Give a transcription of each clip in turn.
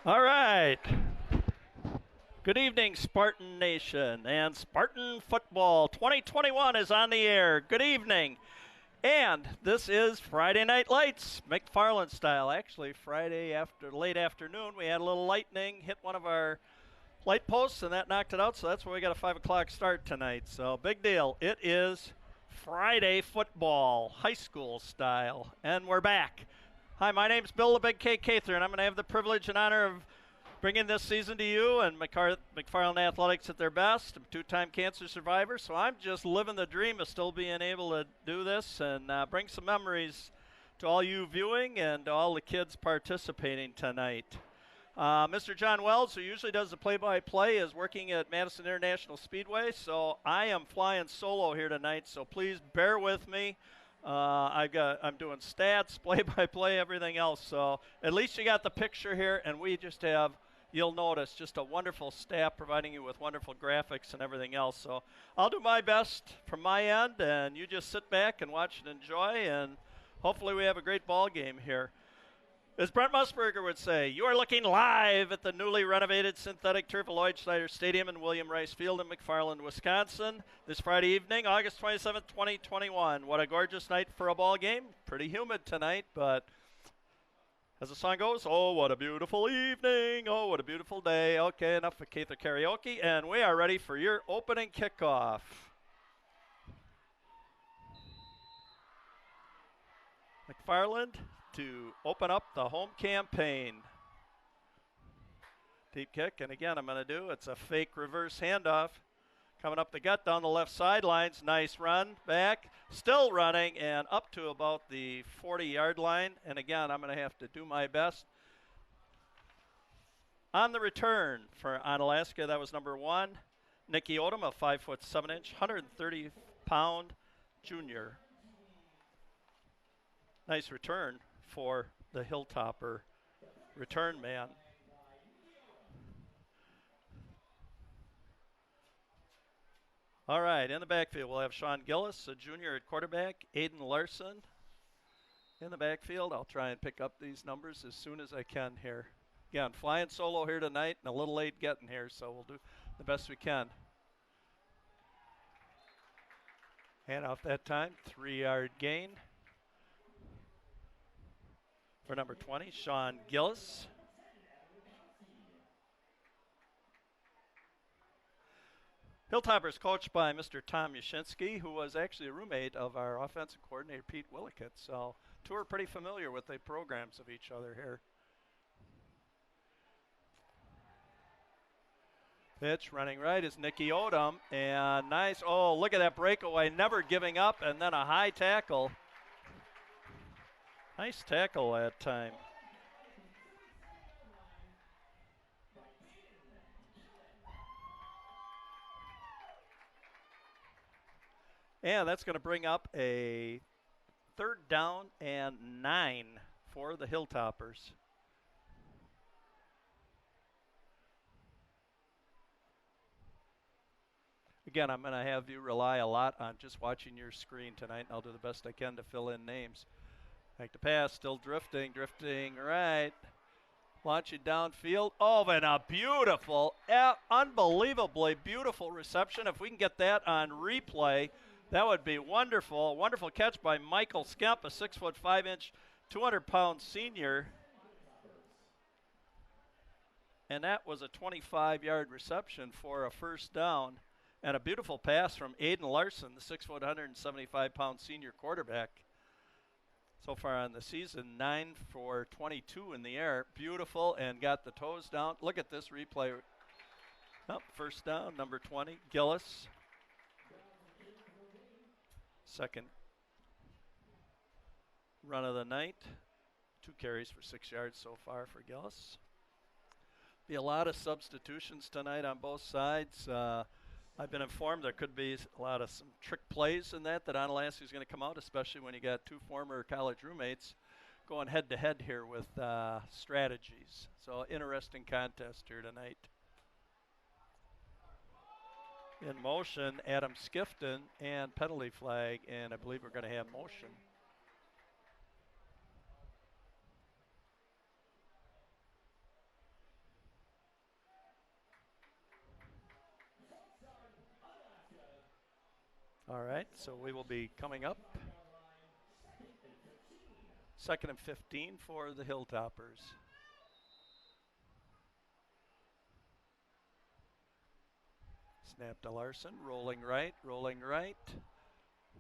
All right. Good evening, Spartan Nation, and Spartan Football 2021 is on the air. Good evening. And this is Friday Night Lights, McFarland style. Actually, Friday after late afternoon, we had a little lightning hit one of our light posts, and that knocked it out. So that's why we got a 5 o'clock start tonight. So big deal. It is Friday football, high school style, and we're back. Hi, my name's Bill the Big K Cather, and I'm going to have the privilege and honor of bringing this season to you and McFarland Athletics at their best. I'm a two-time cancer survivor, so I'm just living the dream of still being able to do this and bring some memories to all you viewing and to all the kids participating tonight. Mr. John Wells, who usually does the play-by-play, is working at Madison International Speedway, so I am flying solo here tonight, so please bear with me. I'm doing stats, play-by-play, everything else. So at least you got the picture here, and we just have, you'll notice, just a wonderful staff providing you with wonderful graphics and everything else. So I'll do my best from my end, and you just sit back and watch and enjoy, and hopefully we have a great ball game here. As Brent Musburger would say, you are looking live at the newly renovated synthetic turf Lloyd Schneider Stadium in William Rice Field in McFarland, Wisconsin, this Friday evening, August 27th, 2021. What a gorgeous night for a ball game. Pretty humid tonight, but as the song goes, oh, what a beautiful evening. Oh, what a beautiful day. Okay, enough of Cather karaoke, and we are ready for your opening kickoff. McFarland to open up the home campaign. Deep kick, and again, I'm going to do, it's a fake reverse handoff. Coming up the gut down the left sidelines. Nice run back. Still running and up to about the 40-yard line. And again, I'm going to have to do my best. On the return for Onalaska, that was number 1. Nicky Odom, a 5'7", 130-pound junior. Nice return for the Hilltopper return man. All right, in the backfield, we'll have Sean Gillis, a junior at quarterback, Aiden Larson in the backfield. I'll try and pick up these numbers as soon as I can here. Again, flying solo here tonight and a little late getting here, so we'll do the best we can. Hand off that time, 3-yard gain for number 20, Sean Gillis. Hilltoppers coached by Mr. Tom Yashinsky, who was actually a roommate of our offensive coordinator, Pete Willickett. So two are pretty familiar with the programs of each other here. Pitch running right is Nicky Odom, and nice, oh, look at that breakaway, never giving up, and then a high tackle. Nice tackle that time. And that's going to bring up a 3rd down and 9 for the Hilltoppers. Again, I'm going to have you rely a lot on just watching your screen tonight, and I'll do the best I can to fill in names. Back to pass, still drifting right. Launching downfield. Oh, and a beautiful, unbelievably beautiful reception. If we can get that on replay, that would be wonderful. Wonderful catch by Michael Skemp, a 6'5", 200-pound senior. And that was a 25-yard reception for a 1st down. And a beautiful pass from Aiden Larson, the 6', 175-pound senior quarterback. So far on the season, 9 for 22 in the air. Beautiful, and got the toes down. Look at this replay. Oh, 1st down, number 20, Gillis. 2nd run of the night. 2 carries for 6 yards so far for Gillis. Be a lot of substitutions tonight on both sides. I've been informed there could be a lot of some trick plays in that Onalaska is going to come out, especially when you got 2 former college roommates going head-to-head here with strategies. So interesting contest here tonight. In motion, Adam Skifton, and penalty flag, and I believe we're going to have motion. All right, so we will be coming up. 2nd and 15 for the Hilltoppers. Snap to Larson, rolling right,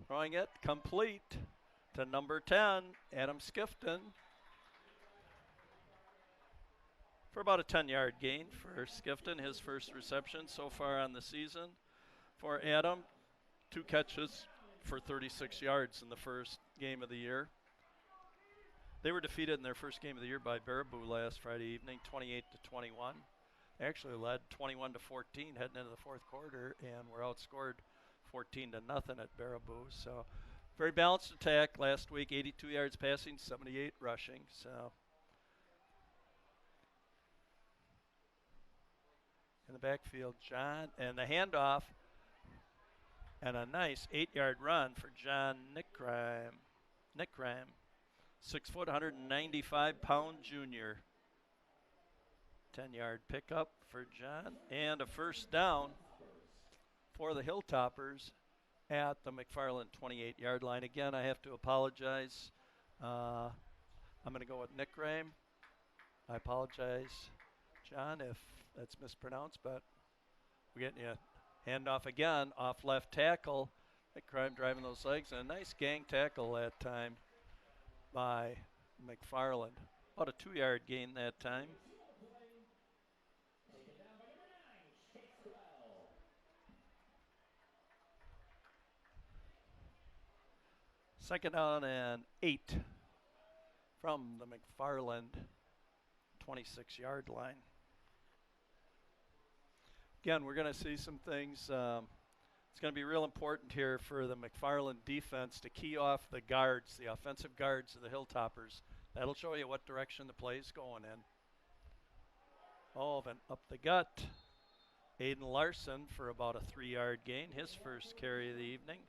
throwing it complete to number 10, Adam Skifton, for about a 10-yard gain for Skifton, his first reception so far on the season. For Adam, 2 catches for 36 yards in the first game of the year. They were defeated in their first game of the year by Baraboo last Friday evening, 28-21. They actually led 21-14 heading into the fourth quarter and were outscored 14-0 at Baraboo. So very balanced attack last week, 82 yards passing, 78 rushing. So in the backfield, John, and the handoff, and a nice 8-yard run for John Nickram. 6 foot, 195-pound junior. 10-yard pickup for John, and a first down for the Hilltoppers at the McFarland 28-yard line. Again, I have to apologize. I'm going to go with Nickram. I apologize, John, if that's mispronounced, but we're getting you handoff again off left tackle. Nickram driving those legs, and a nice gang tackle that time by McFarland. About a 2-yard gain that time. Second down and 8 from the McFarland 26-yard line. Again, we're going to see some things. It's going to be real important here for the McFarland defense to key off the guards, the offensive guards of the Hilltoppers. That'll show you what direction the play's going in. And up the gut, Aiden Larson for about a 3-yard gain, his first carry of the evening.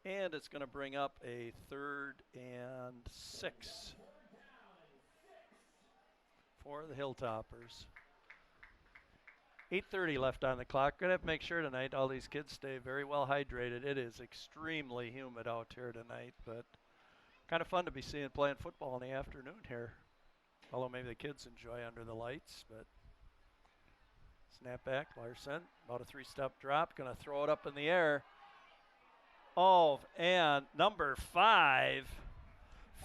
And it's going to bring up a 3rd and 6 for the Hilltoppers. 8:30 left on the clock. Going to have to make sure tonight all these kids stay very well hydrated. It is extremely humid out here tonight, but kind of fun to be playing football in the afternoon here. Although maybe the kids enjoy under the lights, but snap back, Larson, about a 3-step drop, going to throw it up in the air. And number 5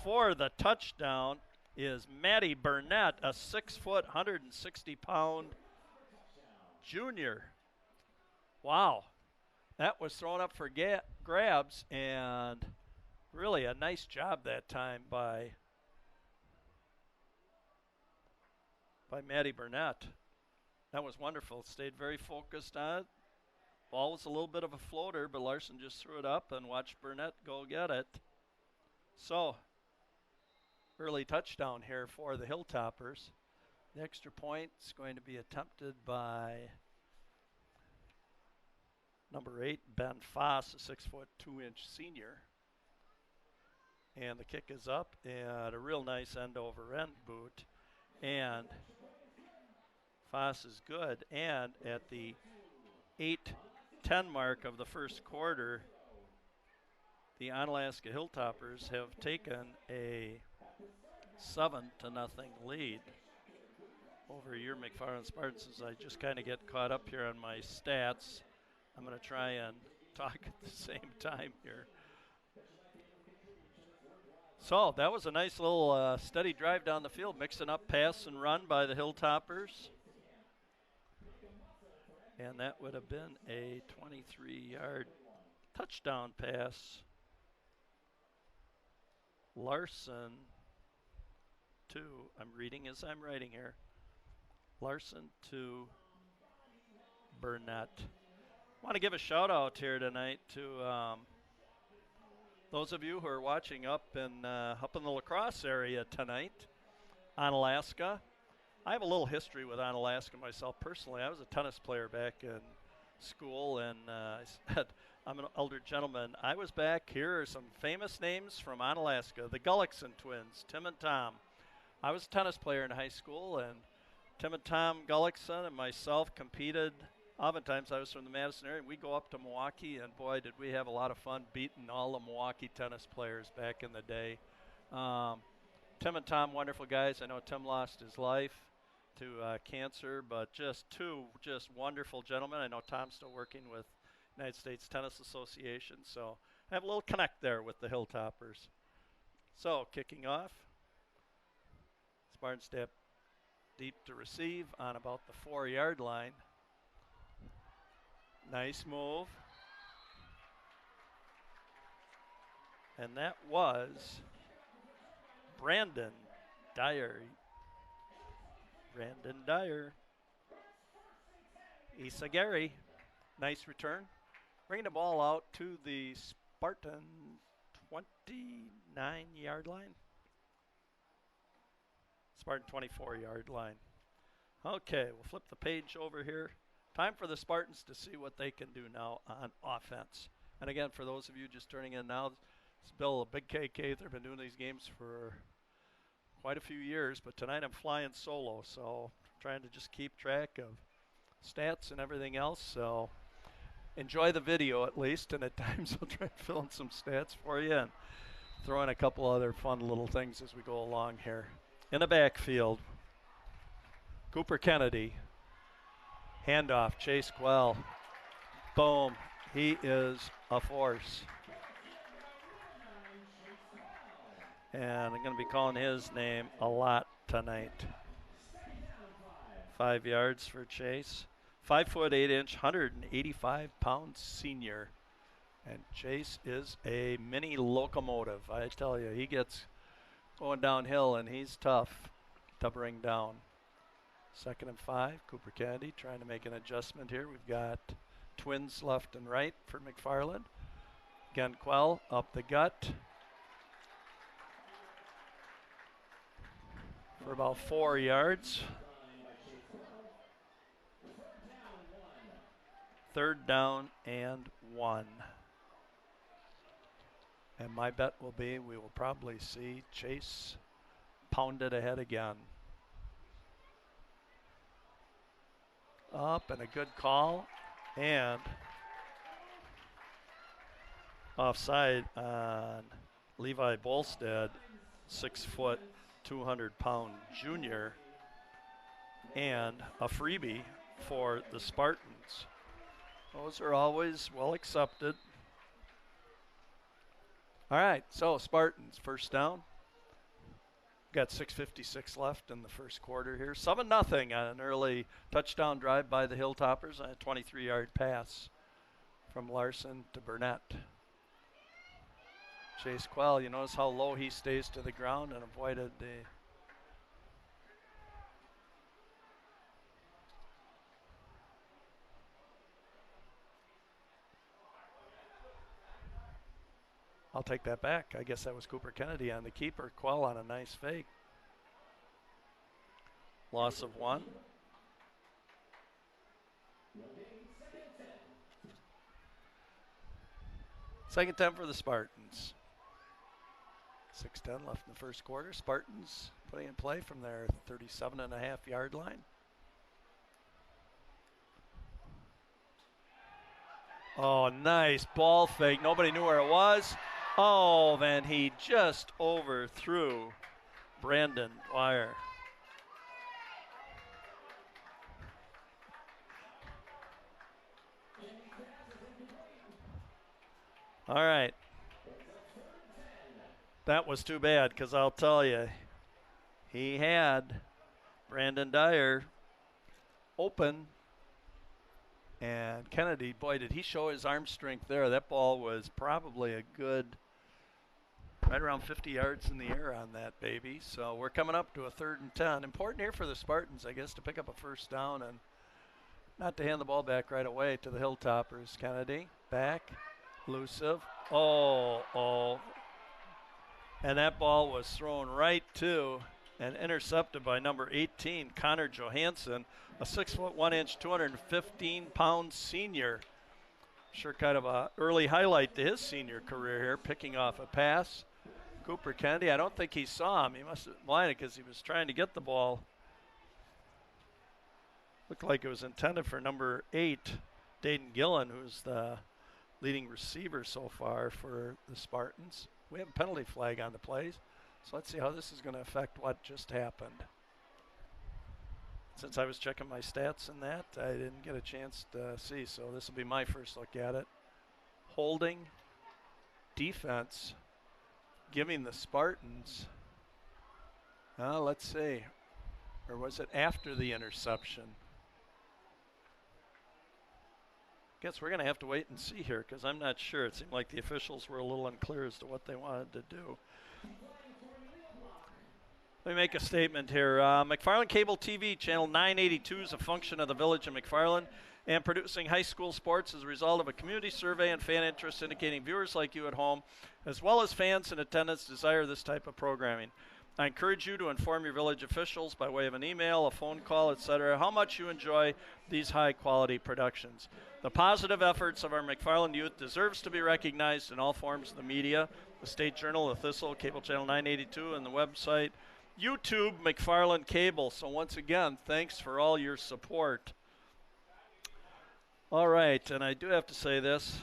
for the touchdown is Matty Burnett, a 6 foot, 160-pound junior. Wow. That was thrown up for grabs, and really a nice job that time by Matty Burnett. That was wonderful. Stayed very focused on it. Ball was a little bit of a floater, but Larson just threw it up and watched Burnett go get it. So, early touchdown here for the Hilltoppers. The extra point is going to be attempted by number 8, Ben Foss, a 6 foot 2-inch senior. And the kick is up, and a real nice end-over-end boot. And Foss is good. And at the 8:10 mark of the first quarter, the Onalaska Hilltoppers have taken a 7-0 lead over your McFarland Spartans. As I just kind of get caught up here on my stats, I'm going to try and talk at the same time here. So that was a nice little steady drive down the field, mixing up pass and run by the Hilltoppers. And that would have been a 23-yard touchdown pass. Larson to, I'm reading as I'm writing here, Larson to Burnett. I want to give a shout out here tonight to those of you who are watching up in the La Crosse area tonight, Onalaska. I have a little history with Onalaska myself personally. I was a tennis player back in school, and I said, I'm an older gentleman. I was back. Here are some famous names from Onalaska. The Gullickson twins, Tim and Tom. I was a tennis player in high school, and Tim and Tom Gullickson and myself competed Oftentimes I was from the Madison area. We go up to Milwaukee, and boy, did we have a lot of fun beating all the Milwaukee tennis players back in the day. Tim and Tom, wonderful guys. I know Tim lost his life to cancer, but just two just wonderful gentlemen. I know Tom's still working with United States Tennis Association, so I have a little connect there with the Hilltoppers. So kicking off, Spartan step deep to receive on about the 4-yard line. Nice move. And that was Brandon Dyer. Brandon Dyer. Isagari. Nice return. Bringing the ball out to the Spartan 29-yard line. Spartan 24-yard line. Okay, we'll flip the page over here. Time for the Spartans to see what they can do now on offense. And again, for those of you just turning in now, it's Bill, a big KK. They've been doing these games for quite a few years, but tonight I'm flying solo, so trying to just keep track of stats and everything else. So enjoy the video at least, and at times I'll try to fill in some stats for you and throw in a couple other fun little things as we go along here. In the backfield, Cooper Kennedy. Handoff, Chase Quell. Boom. He is a force. And I'm going to be calling his name a lot tonight. 5 yards for Chase. 5 foot 8 inch, 185-pound senior. And Chase is a mini locomotive. I tell you, he gets going downhill and he's tough to bring down. 2nd and 5, Cooper Kennedy trying to make an adjustment here. We've got twins left and right for McFarland. Again, Quell up the gut for about 4 yards. 3rd down and 1. And my bet will be we will probably see Chase pound it ahead again. Up and a good call, and offside on Levi Bolstead, 6 foot, 200-pound junior, and a freebie for the Spartans. Those are always well accepted. All right, so Spartans, 1st down. Got 6:56 left in the first quarter here. 7-0 on an early touchdown drive by the Hilltoppers on a 23-yard pass from Larson to Burnett. Chase Quell, you notice how low he stays to the ground and avoided the... I'll take that back. I guess that was Cooper Kennedy on the keeper. Quell on a nice fake. Loss of 1. Second 10 for the Spartans. 6:10 left in the first quarter. Spartans putting in play from their 37.5-yard line. Oh, nice ball fake. Nobody knew where it was. Oh, man, he just overthrew Brandon Dwyer. All right. That was too bad, because I'll tell you, he had Brandon Dyer open. And Kennedy, boy, did he show his arm strength there. That ball was probably a good right around 50 yards in the air on that baby. So we're coming up to a 3rd and 10. Important here for the Spartans, I guess, to pick up a 1st down and not to hand the ball back right away to the Hilltoppers. Kennedy, back, elusive. Oh. And that ball was thrown right to and intercepted by number 18, Connor Johansson, a 6 foot 1 inch, 215-pound senior. Sure kind of a early highlight to his senior career here, picking off a pass. Cooper Kennedy, I don't think he saw him. He must have blinded because he was trying to get the ball. Looked like it was intended for number 8, Dayton Gillen, who's the leading receiver so far for the Spartans. We have a penalty flag on the plays, so let's see how this is going to affect what just happened. Since I was checking my stats in that, I didn't get a chance to see, so this will be my first look at it. Holding, defense, giving the Spartans, let's see, or was it after the interception? Guess we're going to have to wait and see here because I'm not sure. It seemed like the officials were a little unclear as to what they wanted to do. Let me make a statement here. McFarland Cable TV, channel 982 is a function of the village of McFarland and producing high school sports as a result of a community survey and fan interest indicating viewers like you at home, as well as fans in attendance, desire this type of programming. I encourage you to inform your village officials by way of an email, a phone call, etc., how much you enjoy these high-quality productions. The positive efforts of our McFarland youth deserves to be recognized in all forms of the media, the State Journal, the Thistle, Cable Channel 982, and the website, YouTube McFarland Cable. So once again, thanks for all your support. All right, and I do have to say this.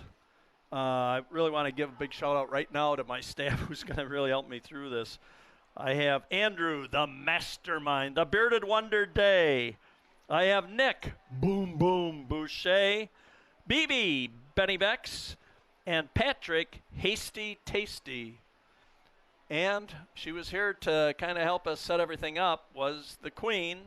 I really want to give a big shout out right now to my staff who's going to really help me through this. I have Andrew, the mastermind, the bearded wonder Day. I have Nick, Boom Boom Boucher, BB, Benny Vex, and Patrick, Hasty Tasty. And she was here to kind of help us set everything up was the queen,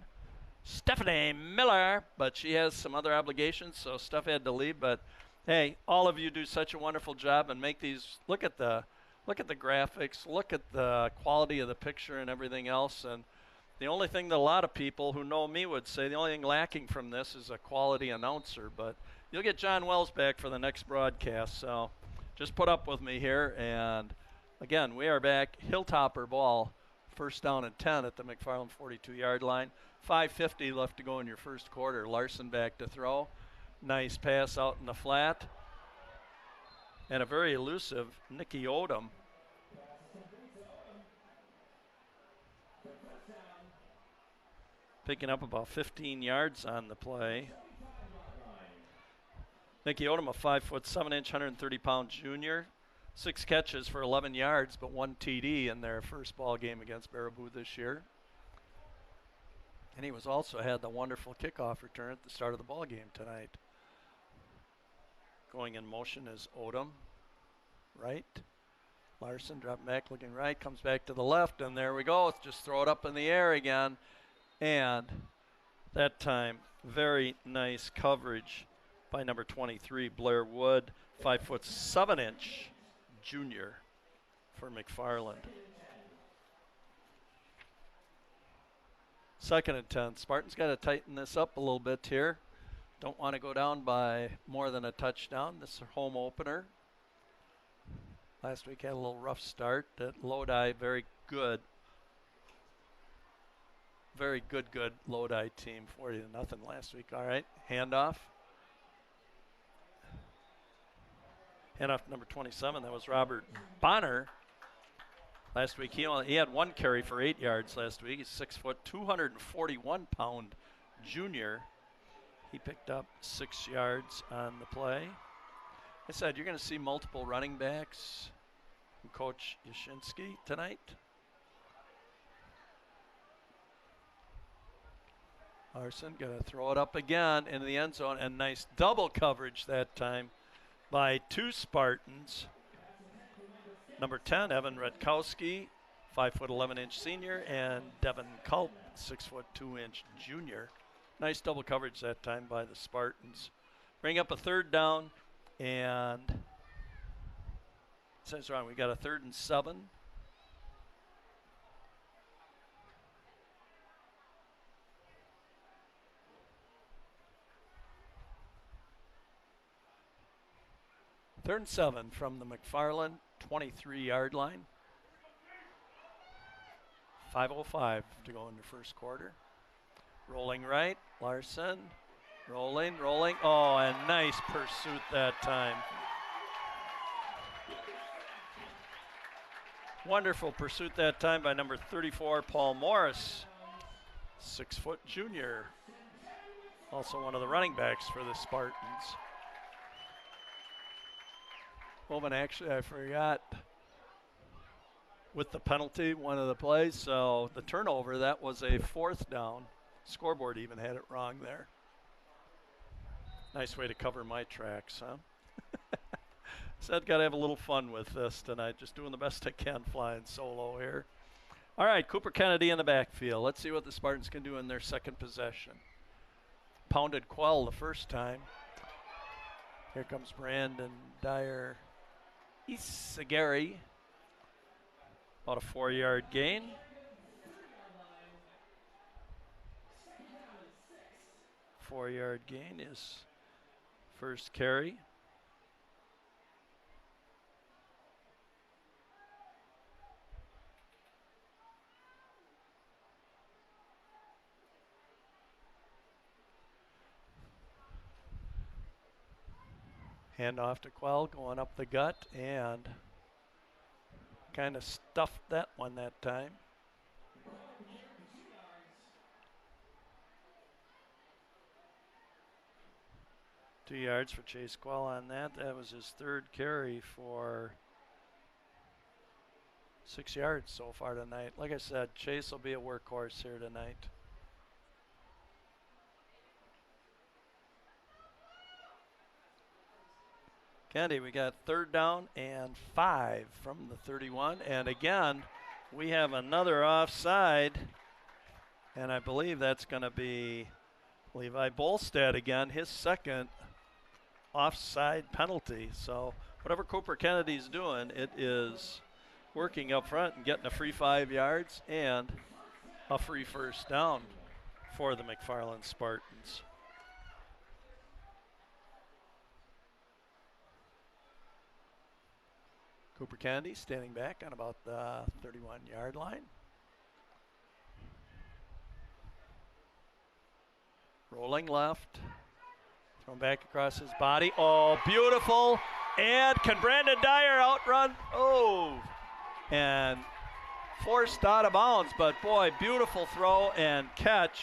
Stephanie Miller, but she has some other obligations, so Steph had to leave. But hey, all of you do such a wonderful job and make these. Look at the graphics, look at the quality of the picture and everything else. And the only thing that a lot of people who know me would say, the only thing lacking from this is a quality announcer. But you'll get John Wells back for the next broadcast, so just put up with me here. And again, we are back. Hilltopper ball, first down and 10 at the McFarland 42-yard line. 5:50 left to go in your first quarter. Larson back to throw. Nice pass out in the flat. And a very elusive Nicky Odom. Picking up about 15 yards on the play. Nicky Odom, a 5'7", 130-pound junior. 6 catches for 11 yards, but 1 TD in their first ball game against Baraboo this year. And he was also had the wonderful kickoff return at the start of the ball game tonight. Going in motion is Odom, right. Larson drop back looking right, comes back to the left, and there we go. Just throw it up in the air again. And that time, very nice coverage by number 23, Blair Wood, 5'7" junior for McFarland. 2nd and 10. Spartans got to tighten this up a little bit here. Don't want to go down by more than a touchdown. This is their home opener. Last week had a little rough start. At Lodi, very good Lodi team, 40-0 last week. All right, handoff. Handoff to number 27. That was Robert Bonner. Last week he had 1 carry for 8 yards last week. He's 6 foot, 241-pound junior. He picked up 6 yards on the play. I said you're going to see multiple running backs from Coach Yashinsky tonight. Larson going to throw it up again into the end zone, and nice double coverage that time by 2 Spartans. Number 10, Evan Redkowski, 5'11" senior, and Devin Culp, 6'2" junior. Nice double coverage that time by the Spartans. Bring up a 3rd down, and says wrong. We got a 3rd and 7. Third and 7 from the McFarland 23-yard line. 5:05 to go in the first quarter. Rolling right, Larson. Rolling. Oh, and nice pursuit that time. Wonderful pursuit that time by number 34, Paul Morris. 6 foot junior. Also one of the running backs for the Spartans. Well, actually, I forgot with the penalty, one of the plays. So the turnover, that was a 4th down. Scoreboard even had it wrong there. Nice way to cover my tracks, huh? Said got to have a little fun with this tonight. Just doing the best I can flying solo here. All right, Cooper Kennedy in the backfield. Let's see what the Spartans can do in their second possession. Pounded Quell the first time. Here comes Brandon Dyer. Isagari. About a 4-yard gain. Four-yard gain is first carry. Hand off to Quell, going up the gut, and kind of stuffed that one that time. Two yards for Chase Quell on that. That was his 3rd carry for 6 yards so far tonight. Like I said, Chase will be a workhorse here tonight. Kennedy, we got 3rd down and 5 from the 31. And again, we have another offside. And I believe that's going to be Levi Bolstad again, his 2nd offside penalty. So whatever Cooper Kennedy's doing, it is working up front and getting a free 5 yards and a free 1st down for the McFarland Spartans. Cooper Kennedy standing back on about the 31-yard line. Rolling left. Thrown back across his body. Oh, beautiful. And can Brandon Dyer outrun? Oh. And forced out of bounds. But, boy, beautiful throw and catch.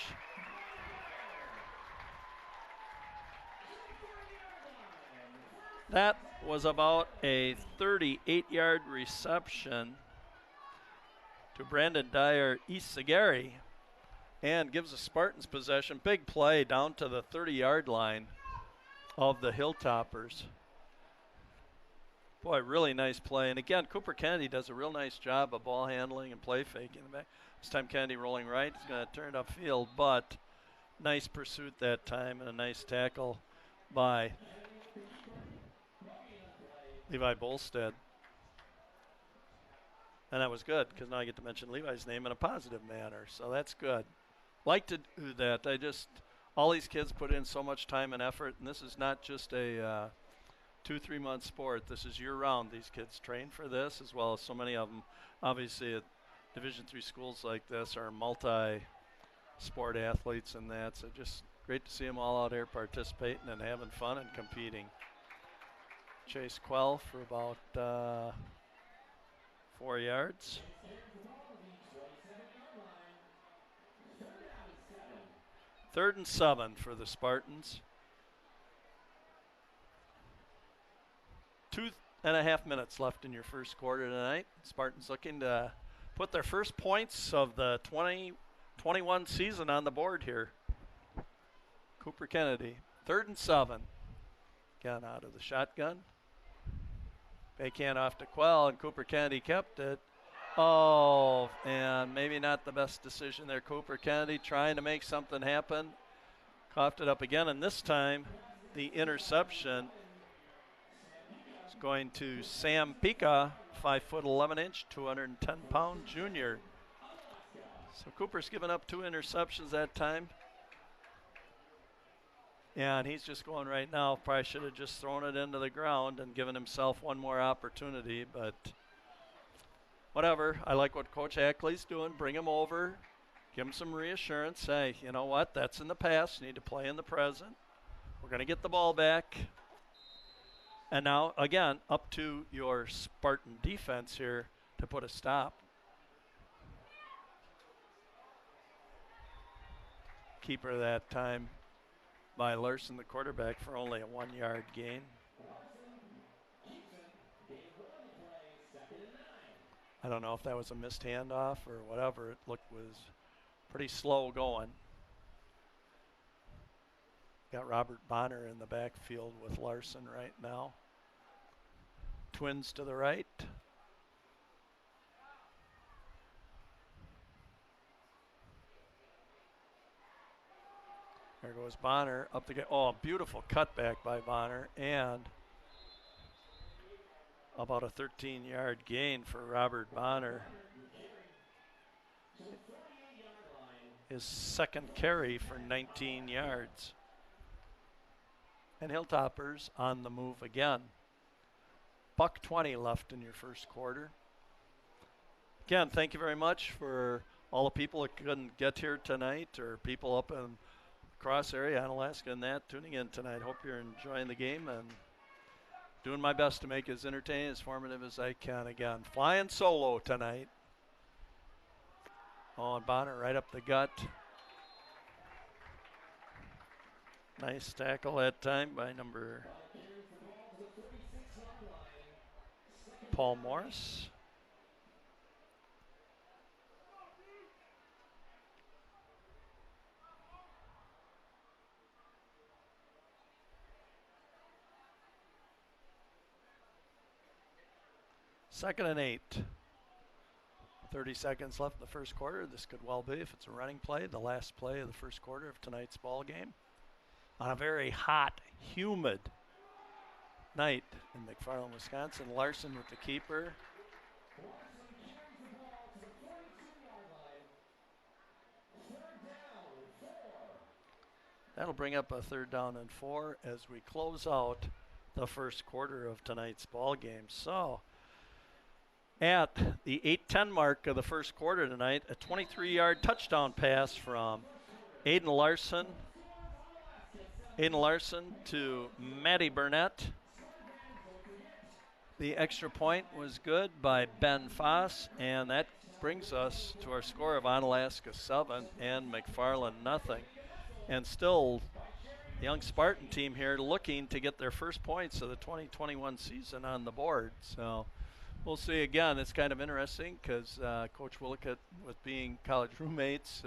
That was about a 38-yard reception to Brandon Dyer Isagari and gives the Spartans possession. Big play down to the 30-yard line of the Hilltoppers. Boy, really nice play. And again, Cooper Kennedy does a real nice job of ball handling and play faking. This time Kennedy rolling right. He's going to turn it upfield, but nice pursuit that time and a nice tackle by Levi Bolstad. And that was good because now I get to mention Levi's name in a positive manner. So that's good. Like to do that. All these kids put in so much time and effort, and this is not just a 2-3 month sport. This is year round. These kids train for this, as well as so many of them obviously at Division III schools like this are multi-sport athletes and that. So just great to see them all out here participating and having fun and competing. Chase Quell for about 4 yards. Third and 7 for the Spartans. 2.5 minutes left in your first quarter tonight. Spartans looking to put their first points of the 2021 season on the board here. Cooper Kennedy, 3rd and 7. Again out of the shotgun. Backhand off to Quell, and Cooper Kennedy kept it. Oh, and maybe not the best decision there. Cooper Kennedy trying to make something happen. Coughed it up again, and this time the interception is going to Sam Pika, 5'11", 210-pound junior. So Cooper's given up 2 interceptions that time. And he's just going right now. Probably should have just thrown it into the ground and given himself one more opportunity, but whatever. I like what Coach Ackley's doing. Bring him over. Give him some reassurance. Hey, you know what? That's in the past. You need to play in the present. We're going to get the ball back. And now, again, up to your Spartan defense here to put a stop. Keeper that time. by Larson, the quarterback, for only a 1-yard gain. I don't know if that was a missed handoff or whatever. It was pretty slow going. Got Robert Bonner in the backfield with Larson right now. Twins to the right. There goes Bonner up the. Oh, beautiful cutback by Bonner, and about a 13-yard gain for Robert Bonner. His second carry for 19 yards. And Hilltoppers on the move again. $1:20 left in your first quarter. Again, thank you very much for all the people that couldn't get here tonight, or people up in cross area, Onalaska and that, tuning in tonight. Hope you're enjoying the game and doing my best to make it as entertaining, as formative as I can. Again, flying solo tonight. Oh, and Bonner right up the gut. Nice tackle that time by number Paul Morris. Second and 8. 30 seconds left in the first quarter. This could well be, if it's a running play, the last play of the first quarter of tonight's ball game. On a very hot, humid night in McFarland, Wisconsin. Larson with the keeper. That'll bring up a 3rd down and 4 as we close out the first quarter of tonight's ball game. So, at the 8:10 mark of the first quarter tonight, a 23-yard touchdown pass from Aiden Larson to Matty Burnett. The extra point was good by Ben Foss, and that brings us to our score of Onalaska 7 and McFarland nothing. And still, the young Spartan team here looking to get their first points of the 2021 season on the board. So we'll see. Again, it's kind of interesting because Coach Willicott, with being college roommates,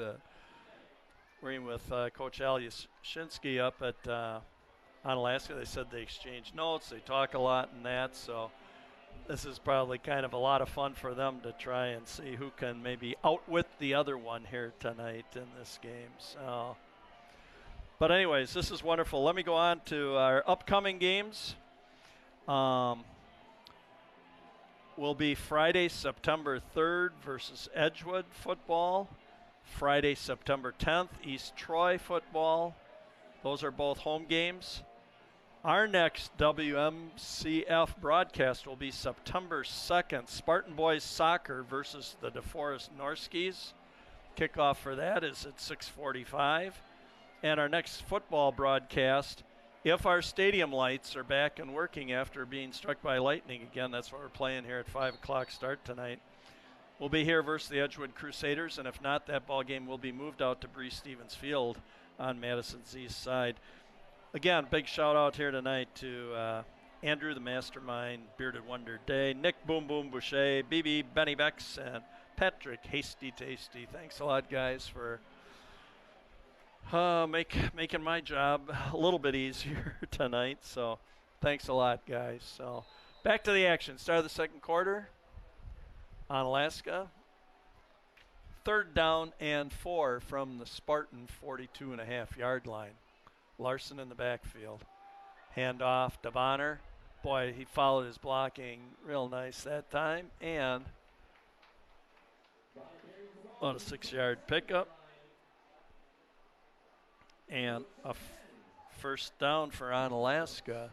working with Coach Al Yashinsky up at Onalaska, they said they exchange notes, they talk a lot and that, so this is probably kind of a lot of fun for them to try and see who can maybe outwit the other one here tonight in this game. So, but anyways, this is wonderful. Let me go on to our upcoming games. Will be Friday, September 3rd versus Edgewood football. Friday, September 10th, East Troy football. Those are both home games. Our next WMCF broadcast will be September 2nd, Spartan Boys Soccer versus the DeForest Norskis. Kickoff for that is at 6:45. And our next football broadcast, if our stadium lights are back and working after being struck by lightning again, that's what we're playing here at 5 o'clock start tonight. We'll be here versus the Edgewood Crusaders, and if not, that ball game will be moved out to Breese Stevens Field on Madison's east side. Again, big shout out here tonight to Andrew, the mastermind, Bearded Wonder Day, Nick Boom Boom Boucher, BB Benny Becks, and Patrick Hasty Tasty. Thanks a lot, guys, for making my job a little bit easier tonight. So thanks a lot, guys. So back to the action. Start of the second quarter. Onalaska. 3rd down and 4 from the Spartan 42.5-yard line. Larson in the backfield. Handoff to Bonner. Boy, he followed his blocking real nice that time. And on a 6-yard pickup. And a first down for Onalaska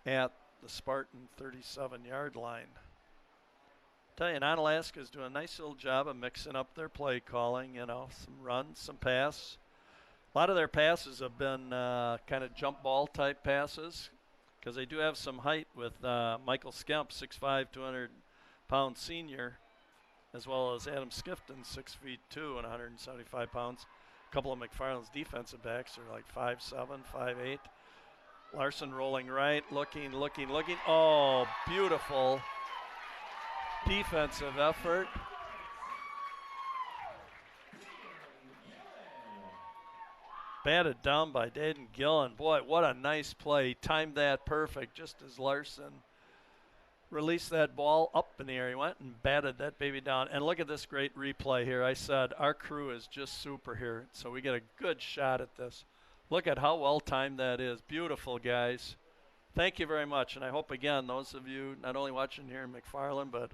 at the Spartan 37-yard line. Tell you, Onalaska is doing a nice little job of mixing up their play calling, you know, some runs, some pass. A lot of their passes have been kind of jump ball type passes because they do have some height with Michael Skemp, 6'5", 200-pound senior, as well as Adam Skifton, 6'2" and 175 pounds. A couple of McFarland's defensive backs are like 5'7", 5'8". Larson rolling right, looking. Oh, beautiful defensive effort. Batted down by Dayton Gillen. Boy, what a nice play. He timed that perfect just as Larson released that ball up in the air. He went and batted that baby down. And look at this great replay here. I said our crew is just super here, so we get a good shot at this. Look at how well timed that is. Beautiful, guys. Thank you very much. And I hope, again, those of you not only watching here in McFarland, but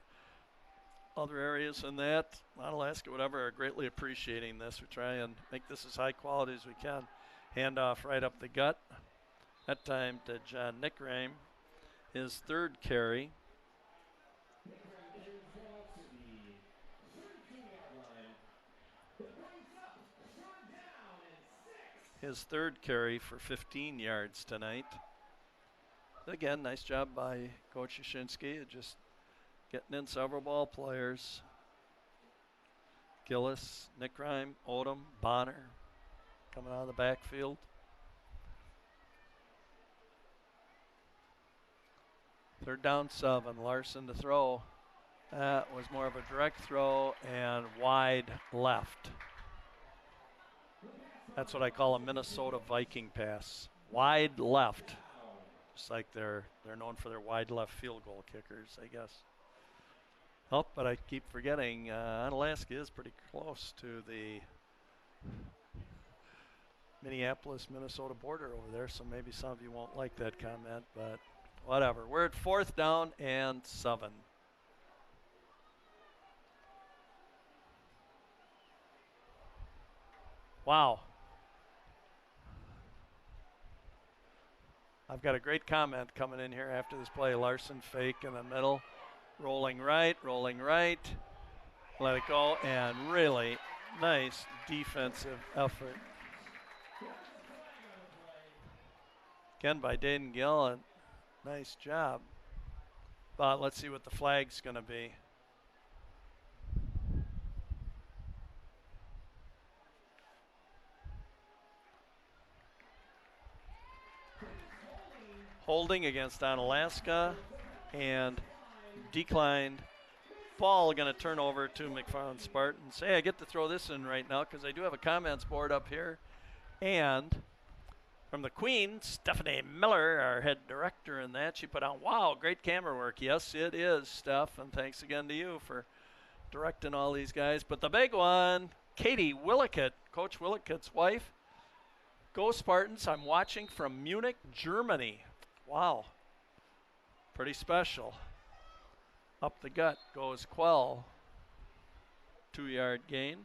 other areas in that, Onalaska, whatever, are greatly appreciating this. We try and make this as high quality as we can. Handoff right up the gut. That time to John Nickreim, his third carry. His third carry for 15 yards tonight. Again, nice job by Coach Yashinsky, just getting in several ball players. Gillis, Nickreim, Odom, Bonner coming out of the backfield. Third down 7, Larson to throw. That was more of a direct throw and wide left. That's what I call a Minnesota Viking pass. Wide left. Just like they're known for their wide left field goal kickers, I guess. Oh, but I keep forgetting Onalaska is pretty close to the Minneapolis, Minnesota border over there, so maybe some of you won't like that comment, but whatever. We're at 4th down and 7. Wow. I've got a great comment coming in here after this play. Larson fake in the middle. Rolling right. Let it go, and really nice defensive effort. Again by Dayton Gillen. Nice job. But let's see what the flag's going to be. Holding against Onalaska and declined. Ball going to turn over to McFarland Spartans. Hey, I get to throw this in right now because I do have a comments board up here. And from the Queen, Stephanie Miller, our head director in that, she put out, wow, great camera work. Yes, it is, Steph, and thanks again to you for directing all these guys. But the big one, Katie Willickett, Coach Willickett's wife. Go Spartans, I'm watching from Munich, Germany. Wow, pretty special. Up the gut goes Quell. 2-yard gain.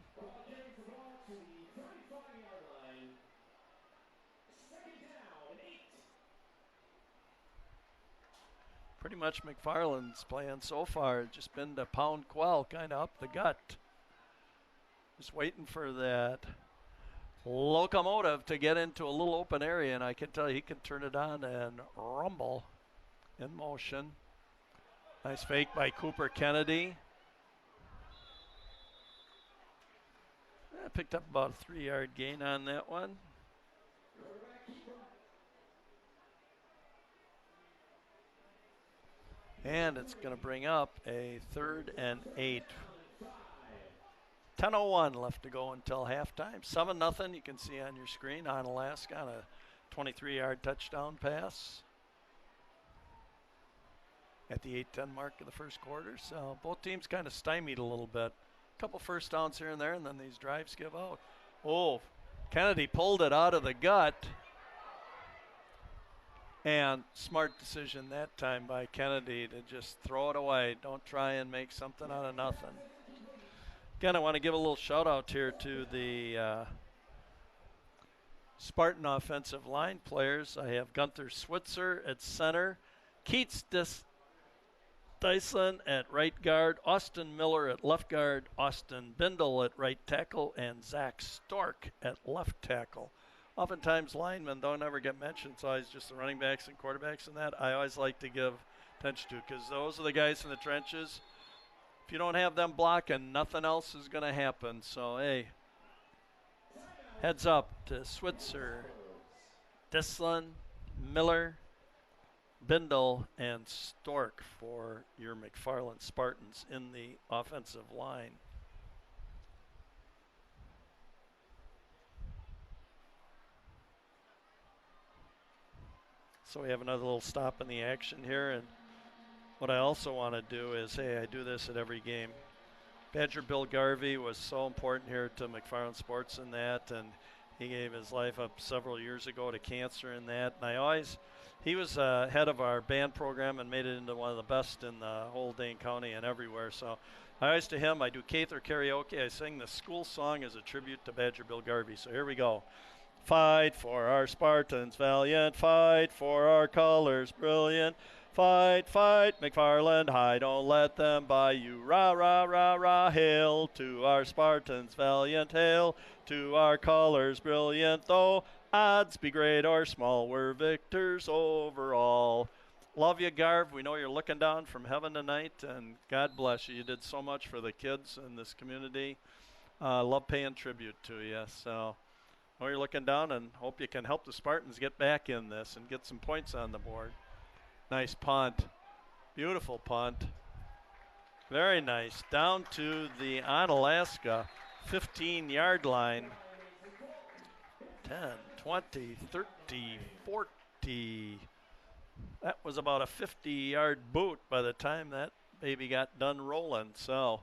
Pretty much McFarland's plan so far just been to pound Quell kind of up the gut. Just waiting for that locomotive to get into a little open area, and I can tell you he can turn it on and rumble in motion. Nice fake by Cooper Kennedy. Picked up about a 3-yard gain on that one. And it's going to bring up a 3rd and 8. 10:01 left to go until halftime. 7-0, you can see on your screen, Onalaska on a 23-yard touchdown pass at the 8:10 mark of the first quarter. So both teams kind of stymied a little bit. A couple first downs here and there, and then these drives give out. Oh, Kennedy pulled it out of the gut. And smart decision that time by Kennedy to just throw it away. Don't try and make something out of nothing. Again, I want to give a little shout out here to the Spartan offensive line players. I have Gunther Switzer at center, Keats Dyson at right guard, Austin Miller at left guard, Austin Bindle at right tackle, and Zach Stork at left tackle. Oftentimes linemen don't ever get mentioned, so it's just the running backs and quarterbacks and that I always like to give attention to, because those are the guys in the trenches. If you don't have them blocking, nothing else is going to happen. So, hey, Heads up to Switzer, Dislin, Miller, Bindle, and Stork for your McFarland Spartans in the offensive line. So we have another little stop in the action here, and what I also want to do is, hey, I do this at every game. Badger Bill Garvey was so important here to McFarland Sports in that, and he gave his life up several years ago to cancer in that. And he was head of our band program and made it into one of the best in the whole Dane County and everywhere. So I always to him, I do Cather karaoke. I sing the school song as a tribute to Badger Bill Garvey. So here we go. Fight for our Spartans, valiant, fight for our colors, brilliant. Fight, fight, McFarland High, don't let them buy you. Rah, rah, rah, rah, hail to our Spartans, valiant, hail to our colors, brilliant. Though odds be great or small, we're victors overall. Love you, Garv. We know you're looking down from heaven tonight, and God bless you. You did so much for the kids in this community. Love paying tribute to you. So I know you're looking down, and hope you can help the Spartans get back in this and get some points on the board. Nice punt. Beautiful punt. Very nice. Down to the Onalaska 15-yard line. 10, 20, 30, 40. That was about a 50-yard boot by the time that baby got done rolling. So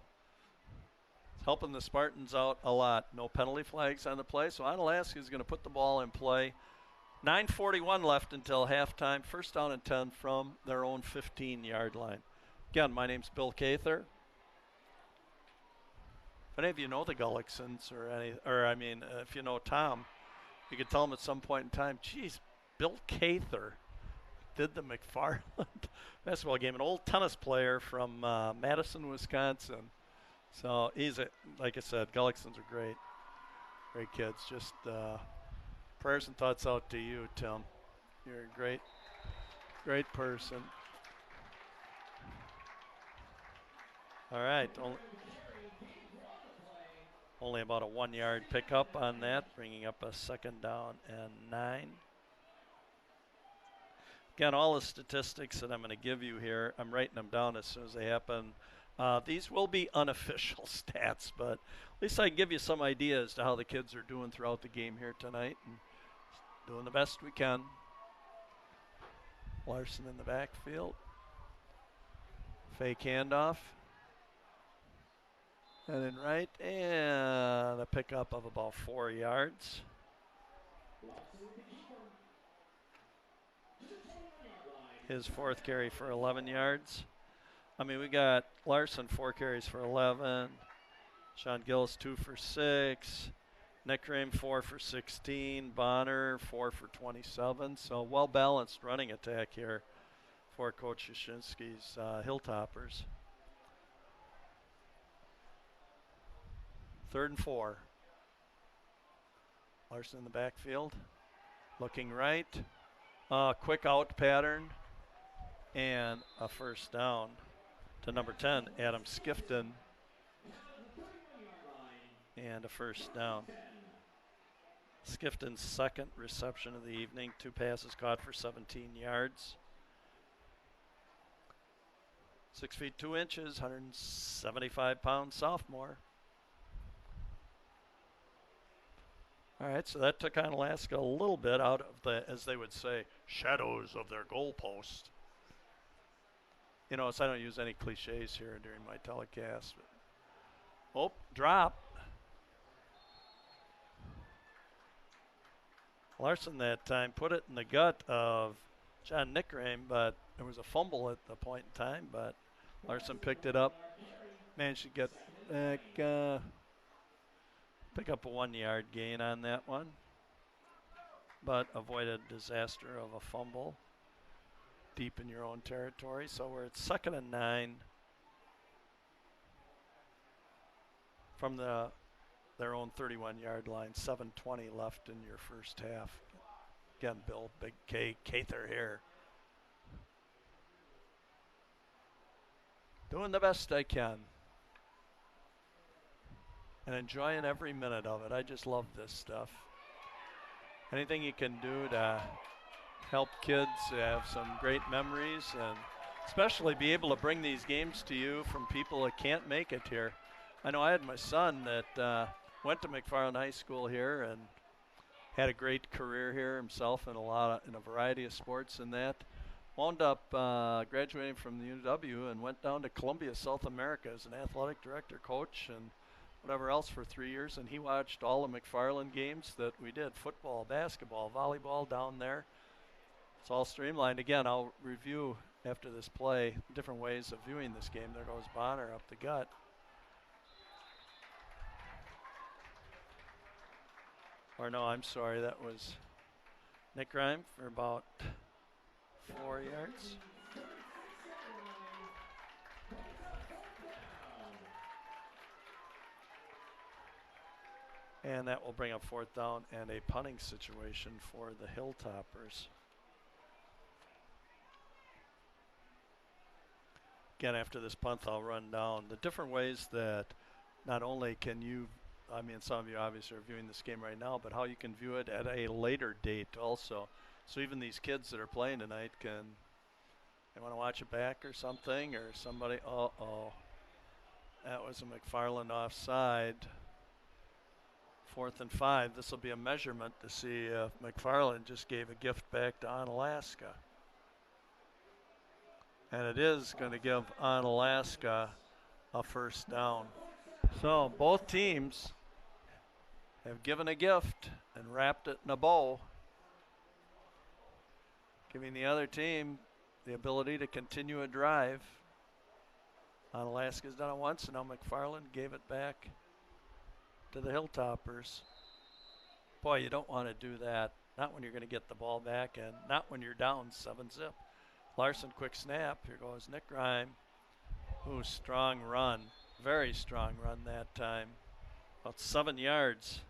it's helping the Spartans out a lot. No penalty flags on the play. So Onalaska is going to put the ball in play. 9:41 left until halftime. First down and 10 from their own 15-yard line. Again, my name's Bill Cather. If any of you know the Gullicksons if you know Tom, you could tell him at some point in time, geez, Bill Cather did the McFarland basketball game. An old tennis player from Madison, Wisconsin. So like I said, Gullicksons are great. Great kids. Just prayers and thoughts out to you, Tim. You're a great, great person. All right. Only about a 1-yard pickup on that, bringing up a second down and 9. Again, all the statistics that I'm going to give you here, I'm writing them down as soon as they happen. These will be unofficial stats, but at least I can give you some idea as to how the kids are doing throughout the game here tonight. And doing the best we can. Larson in the backfield. Fake handoff. And then right, and a pickup of about 4 yards. His fourth carry for 11 yards. We got Larson 4 carries for 11. Sean Gillis 2 for 6. Nick Rame 4 for 16. Bonner 4 for 27. So well-balanced running attack here for Coach Yashinsky's Hilltoppers. 3rd and 4. Larson in the backfield. Looking right. Quick out pattern. And a first down to number 10, Adam Skifton. And a first down. Skifton's second reception of the evening. 2 passes caught for 17 yards. 6 feet 2 inches, 175-pound sophomore. All right, so that took Onalaska a little bit out of the, as they would say, shadows of their goalpost. So I don't use any cliches here during my telecast. But, drop. Larson that time put it in the gut of John Nickrame, but there was a fumble at the point in time, but Larson picked it up, managed to get back, pick up a 1-yard gain on that one, but avoided disaster of a fumble deep in your own territory. So we're at 2nd and 9 from their own 31-yard line. 7:20 left in your first half. Again, Bill, Big K, Cather here. Doing the best I can. and enjoying every minute of it. I just love this stuff. Anything you can do to help kids have some great memories and especially be able to bring these games to you from people that can't make it here. I know I had my son that went to McFarland High School here and had a great career here himself in in a variety of sports and that. Wound up graduating from the UW and went down to Columbia, South America as an athletic director, coach, and whatever else for 3 years. And he watched all the McFarland games that we did, football, basketball, volleyball down there. It's all streamlined. Again, I'll review after this play different ways of viewing this game. There goes Bonner up the gut. Or no, I'm sorry, that was Nick Rhyme for about 4 yards. And that will bring up 4th down and a punting situation for the Hilltoppers. Again, after this punt, I'll run down the different ways that not only can you, I mean, some of you obviously are viewing this game right now, but how you can view it at a later date also. So even these kids that are playing tonight they want to watch it back or something, or somebody, that was a McFarland offside. 4th and 5. This will be a measurement to see if McFarland just gave a gift back to Onalaska. And it is going to give Onalaska a 1st down. So both teams have given a gift and wrapped it in a bow, giving the other team the ability to continue a drive. Onalaska's done it once, and now McFarland gave it back to the Hilltoppers. Boy, you don't want to do that. Not when you're going to get the ball back and not when you're down 7-zip. Larson, quick snap. Here goes Nick Rhyme. Ooh, strong run. Very strong run that time. About 7 yards.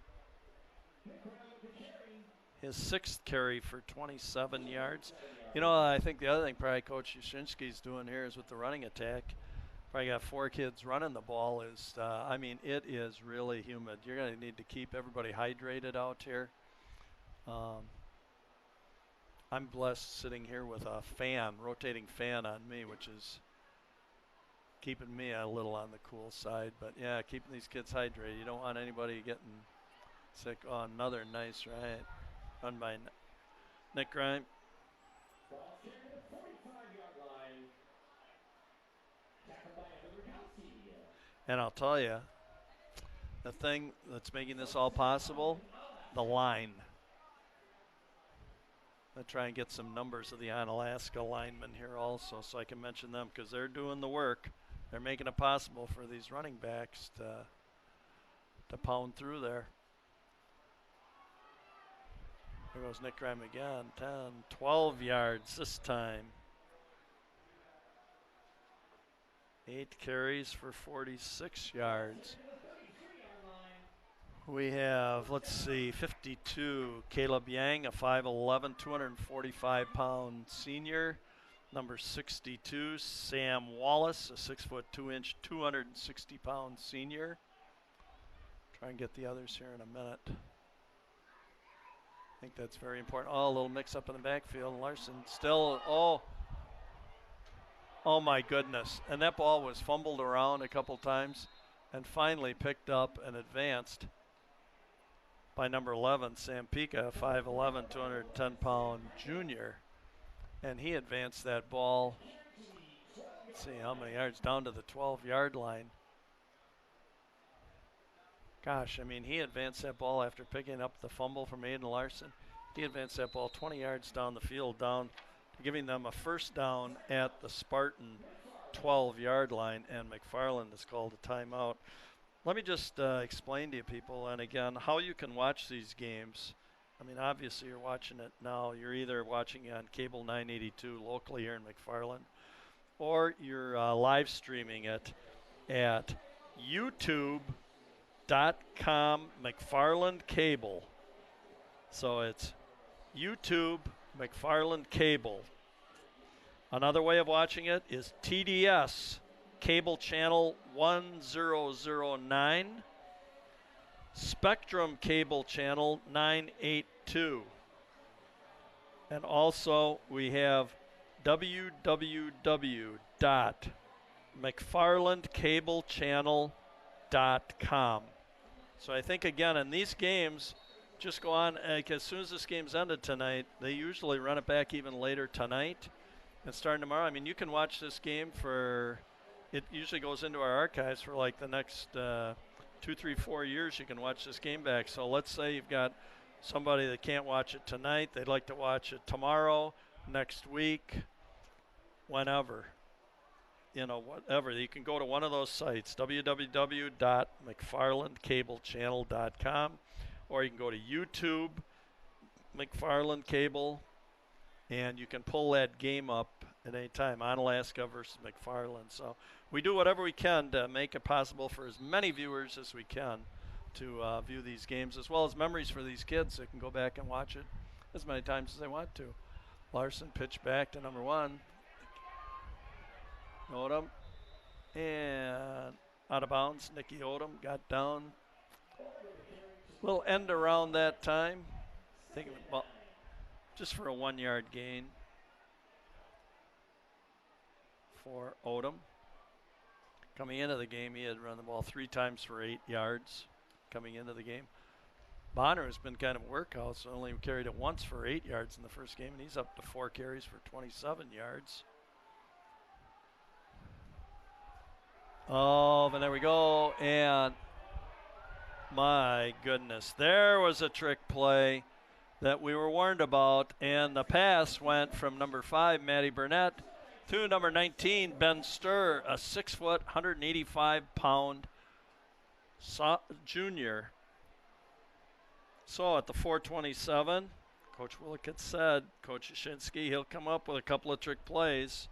His 6th carry for 27 yards. You know, I think the other thing probably Coach Yashinsky's doing here is with the running attack. Probably got 4 kids running the ball. I mean, it is really humid. You're going to need to keep everybody hydrated out here. I'm blessed sitting here with a fan, rotating fan on me, which is keeping me a little on the cool side. But yeah, keeping these kids hydrated. You don't want anybody getting sick. Oh, another nice run by Nick Rhyme. And I'll tell you, the thing that's making this all possible, the line. I'll try and get some numbers of the Onalaska linemen here also so I can mention them because they're doing the work. They're making it possible for these running backs to pound through there. Here goes Nick Rhyme again, 10, 12 yards this time. 8 carries for 46 yards. We have, let's see, 52, Caleb Yang, a 5'11", 245-pound senior. Number 62, Sam Wallace, a 6'2", 260-pound senior. Try and get the others here in a minute. I think that's very important. Oh, a little mix-up in the backfield. Larson still, oh my goodness. And that ball was fumbled around a couple times and finally picked up and advanced by number 11, Sam Pika, 5'11", 210-pound junior. And he advanced that ball, let's see how many yards, down to the 12-yard line. Gosh, I mean, he advanced that ball after picking up the fumble from Aiden Larson. He advanced that ball 20 yards down the field, down to giving them a 1st down at the Spartan 12-yard line, and McFarland has called a timeout. Let me just explain to you people, and again, how you can watch these games. I mean, obviously you're watching it now. You're either watching it on Cable 982 locally here in McFarland, or you're live streaming it at YouTube.com McFarland Cable. So it's YouTube McFarland Cable. Another way of watching it is TDS Cable Channel 1009. Spectrum Cable Channel 982. And also we have www.mcfarlandcablechannel.com. So I think, again, in these games, just go on, like, as soon as this game's ended tonight, they usually run it back even later tonight and starting tomorrow. I mean, you can watch this game it usually goes into our archives for like the next 2, 3, 4 years. You can watch this game back. So let's say you've got somebody that can't watch it tonight. They'd like to watch it tomorrow, next week, whenever. Whatever. You can go to one of those sites, www.mcfarlandcablechannel.com, or you can go to YouTube, McFarland Cable, and you can pull that game up at any time, Onalaska versus McFarland. So we do whatever we can to make it possible for as many viewers as we can to view these games, as well as memories for these kids that can go back and watch it as many times as they want to. Larson pitched back to number 1. Odom, and out of bounds. Nicky Odom got down. Little end around that time. I think it was just for a 1-yard gain for Odom. Coming into the game, he had run the ball 3 times for 8 yards coming into the game. Bonner has been kind of a workout, so only carried it once for 8 yards in the first game, and he's up to 4 carries for 27 yards. Oh, and there we go, and my goodness, there was a trick play that we were warned about, and the pass went from number 5, Matty Burnett, to number 19, Ben Sturr, a 6-foot, 185-pound junior. So at the 4:27, Coach Willickett said, Coach Yashinsky, he'll come up with a couple of trick plays,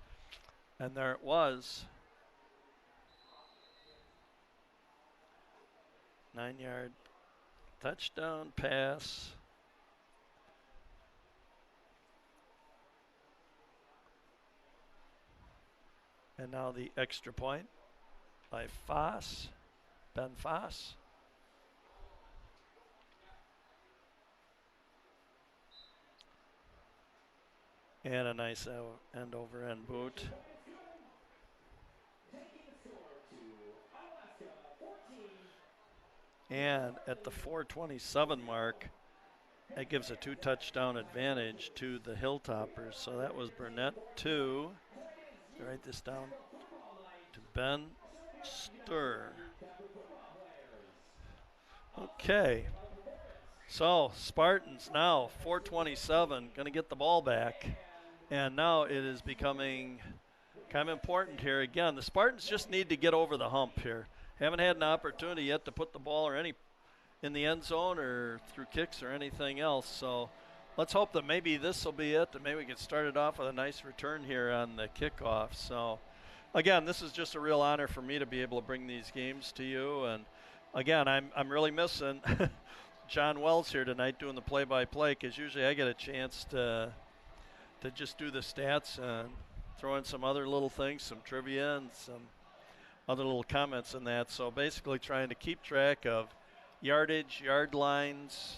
and there it was. 9-yard touchdown pass. And now the extra point by Ben Foss. And a nice end-over-end boot. And at the 4:27 mark, that gives a 2-touchdown advantage to the Hilltoppers. So that was Burnett 2. Write this down to Ben Sturr. Okay. So Spartans now 4:27 going to get the ball back, and now it is becoming kind of important here. Again, the Spartans just need to get over the hump here. Haven't had an opportunity yet to put the ball in the end zone or through kicks or anything else. So let's hope that maybe this will be it, that maybe we can start it off with a nice return here on the kickoff. So again, this is just a real honor for me to be able to bring these games to you. And again, I'm really missing John Wells here tonight doing the play-by-play, because usually I get a chance to just do the stats and throw in some other little things, some trivia and some other little comments in that. So basically trying to keep track of yardage, yard lines,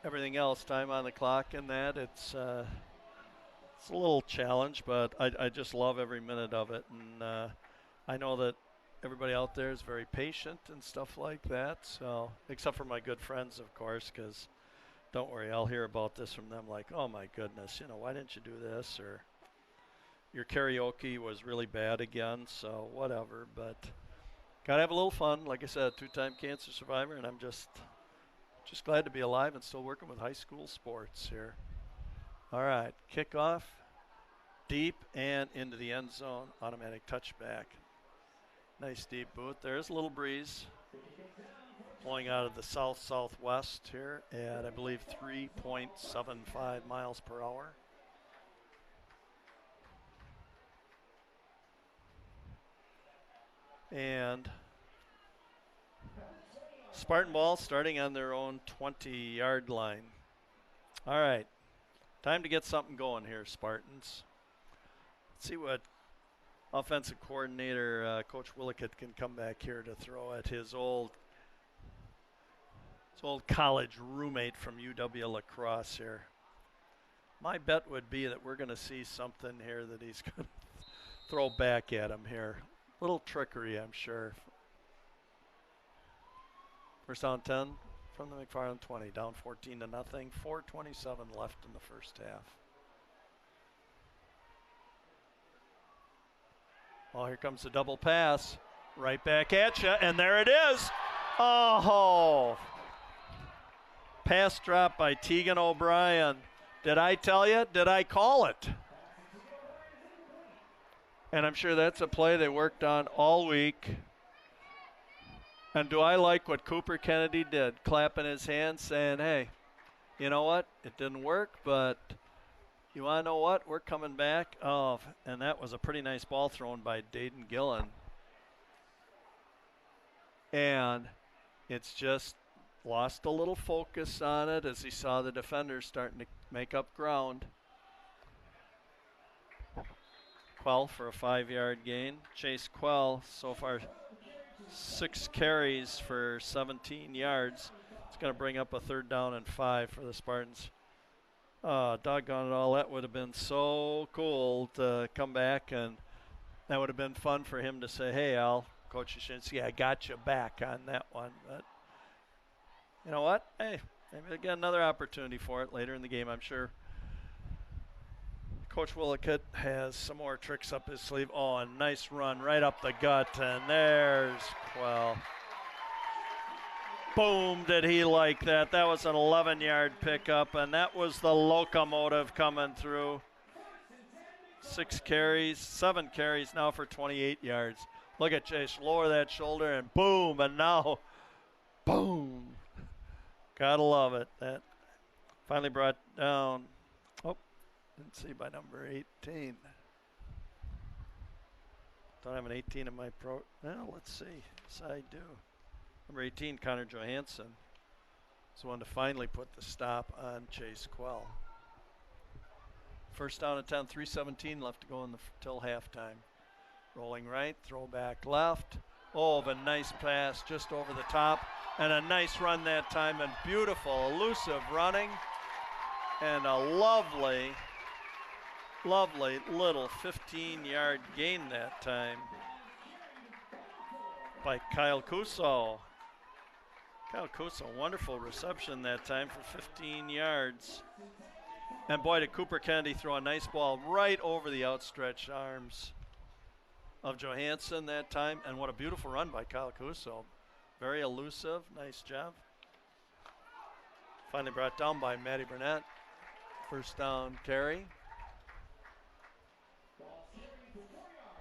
everything else, time on the clock and that. It's a little challenge, but I just love every minute of it. And I know that everybody out there is very patient and stuff like that. So, except for my good friends, of course, because don't worry, I'll hear about this from them like, oh my goodness, why didn't you do this? Or your karaoke was really bad again, so whatever. But gotta have a little fun. Like I said, 2-time cancer survivor, and I'm just glad to be alive and still working with high school sports here. All right, kickoff, deep and into the end zone, automatic touchback. Nice deep boot. There's a little breeze blowing out of the south-southwest here at, I believe, 3.75 miles per hour. And Spartan ball starting on their own 20-yard line. All right, time to get something going here, Spartans. Let's see what offensive coordinator Coach Willickett can come back here to throw at his old His old college roommate from UW La Crosse here. My bet would be that we're going to see something here that he's going to throw back at him here. Little trickery, I'm sure. First down 10 from the McFarland 20, down 14-0. 4:27 left in the first half. Oh, here comes the double pass. Right back at you, and there it is. Oh! Pass drop by Tegan O'Brien. Did I tell you? Did I call it? And I'm sure that's a play they worked on all week. And do I like what Cooper Kennedy did? Clapping his hands saying, hey, you know what? It didn't work, but you want to know what? We're coming back. Oh, and that was a pretty nice ball thrown by Dayton Gillen. And it's just lost a little focus on it as he saw the defenders starting to make up ground. Quell for a 5-yard gain. Chase Quell so far 6 carries for 17 yards. It's going to bring up a 3rd down and 5 for the Spartans. Doggone it all, that would have been so cool to come back, and that would have been fun for him to say, hey, Al, Coach Yashinsky, I got you back on that one. But you know what? Hey, maybe they'll get another opportunity for it later in the game, I'm sure. Coach Willicott has some more tricks up his sleeve. Oh, a nice run right up the gut, and there's Quell. Boom, did he like that. That was an 11-yard pickup, and that was the locomotive coming through. 7 carries now for 28 yards. Look at Chase, lower that shoulder, and boom, and now, boom. Gotta love it. That finally brought down, didn't see by number 18. Don't have an 18 in my pro. Well, let's see. Yes, I do. Number 18, Connor Johansson, is the one to finally put the stop on Chase Quell. First down and 10, 3:17 left to go till halftime. Rolling right, throw back left. Oh, but nice pass just over the top. And a nice run that time, and beautiful, elusive running. And a lovely little 15-yard gain that time by Kyle Cuso. Kyle Cuso, wonderful reception that time for 15 yards. And boy, did Cooper Kennedy throw a nice ball right over the outstretched arms of Johansson that time. And what a beautiful run by Kyle Cuso. Very elusive, nice job. Finally brought down by Maddie Burnett. First down carry.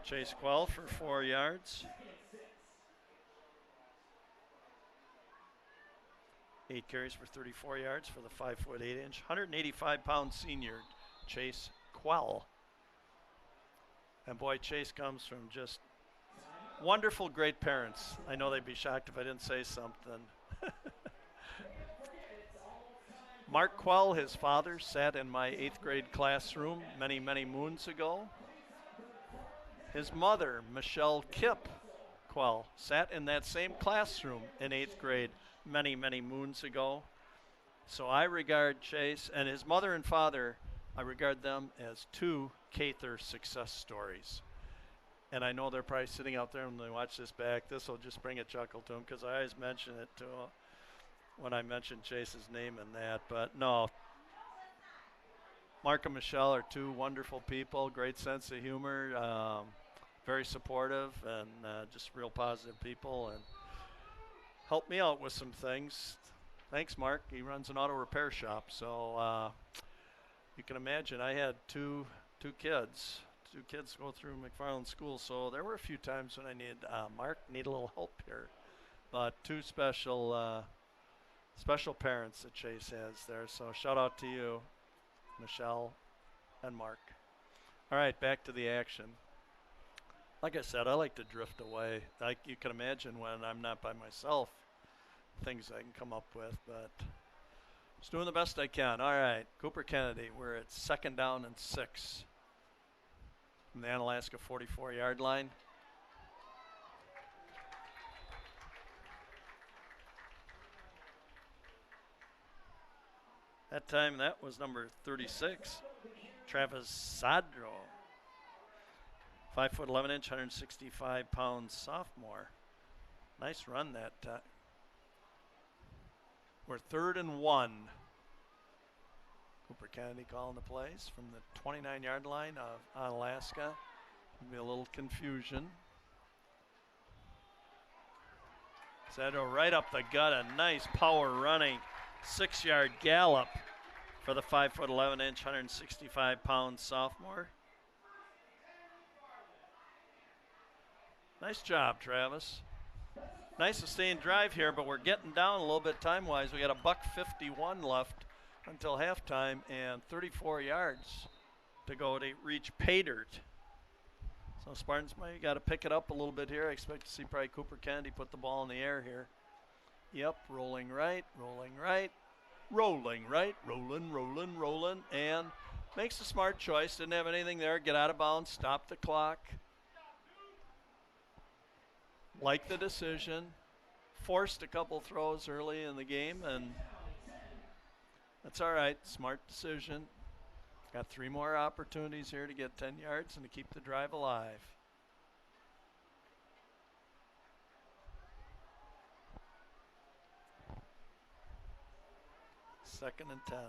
Chase Quell for 4 yards. 8 carries for 34 yards for the 5'8", 185-pound senior Chase Quell. And boy, Chase comes from just wonderful, great parents. I know they'd be shocked if I didn't say something. Mark Quell, his father, sat in my 8th grade classroom many, many moons ago. His mother, Michelle Kipp Quell, sat in that same classroom in 8th grade many, many moons ago. So I regard Chase and his mother and father, I regard them as 2 Cather success stories. And I know they're probably sitting out there when they watch this back. This will just bring a chuckle to them because I always mention it to them when I mention Chase's name and that. But no, Mark and Michelle are 2 wonderful people, great sense of humor, very supportive, and just real positive people, and helped me out with some things. Thanks, Mark. He runs an auto repair shop, so you can imagine I had two kids. 2 kids go through McFarland School, so there were a few times when I needed, Mark, need a little help here. But 2 special parents that Chase has there, so shout out to you, Michelle and Mark. All right, back to the action. Like I said, I like to drift away. Like you can imagine when I'm not by myself, things I can come up with, but just doing the best I can. All right, Cooper Kennedy, we're at 2nd down and 6 from the Onalaska 44-yard line. That time that was number 36, Travis Sadro. 5'11" 165-pound sophomore. Nice run that time. We're 3rd and 1. Cooper Kennedy calling the plays from the 29-yard line of Onalaska. Be a little confusion. Sadro right up the gut, a nice power running 6-yard gallop for the 5'11", 165-pound sophomore. Nice job, Travis. Nice sustained drive here, but we're getting down a little bit time-wise. We got a $1:51 left until halftime and 34 yards to go to reach pay dirt. So Spartans might got to pick it up a little bit here. I expect to see probably Cooper Kennedy put the ball in the air here. Yep, rolling right, rolling right, rolling right, rolling, rolling, rolling, and makes a smart choice. Didn't have anything there. Get out of bounds, stop the clock. Like the decision. Forced a couple throws early in the game, and that's all right. Smart decision. Got 3 more opportunities here to get 10 yards and to keep the drive alive. Second and 10.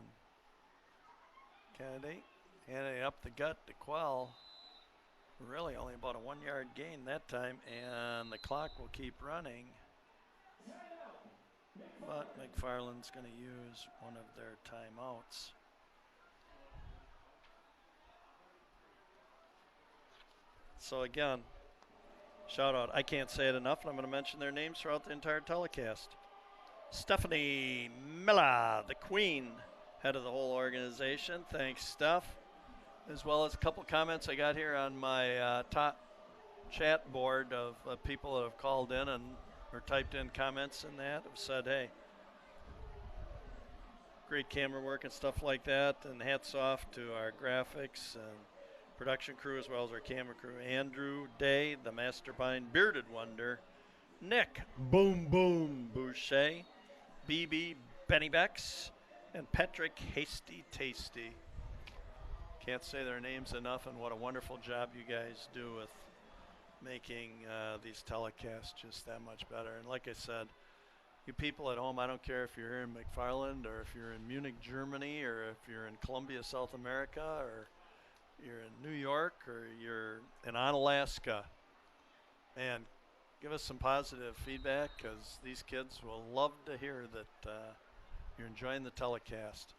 Kennedy up the gut to Quell. Really only about a 1-yard gain that time, and the clock will keep running. But McFarland's going to use one of their timeouts. So again, shout out. I can't say it enough, and I'm going to mention their names throughout the entire telecast. Stephanie Miller, the queen, head of the whole organization. Thanks, Steph. As well as a couple comments I got here on my top chat board of people that have called in and or typed in comments and that have said, hey, great camera work and stuff like that, and hats off to our graphics and production crew as well as our camera crew. Andrew Day, the mastermind bearded wonder, Nick Boom Boom Boucher, BB Benny Becks, and Patrick Hasty Tasty. Can't say their names enough, and what a wonderful job you guys do with making these telecasts just that much better. And like I said, you people at home, I don't care if you're here in McFarland or if you're in Munich, Germany, or if you're in Columbia, South America, or you're in New York, or you're in Onalaska. And give us some positive feedback, because these kids will love to hear that you're enjoying the telecast.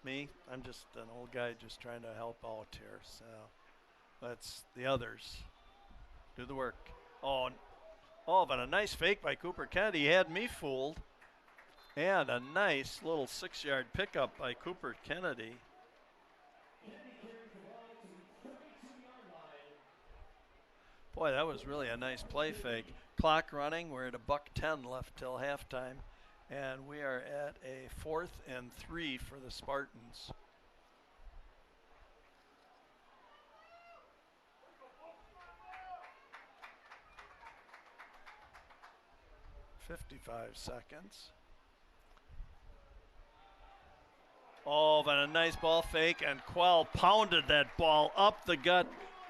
Me, I'm just an old guy just trying to help out here. So let's the others do the work. Oh, but a nice fake by Cooper Kennedy. He had me fooled. And a nice little 6-yard pickup by Cooper Kennedy. Boy, that was really a nice play fake. Clock running. We're at a $1:10 left till halftime. And we are at a 4th and 3 for the Spartans. $55 seconds. Oh, but a nice ball fake, and Quell pounded that ball up the gut.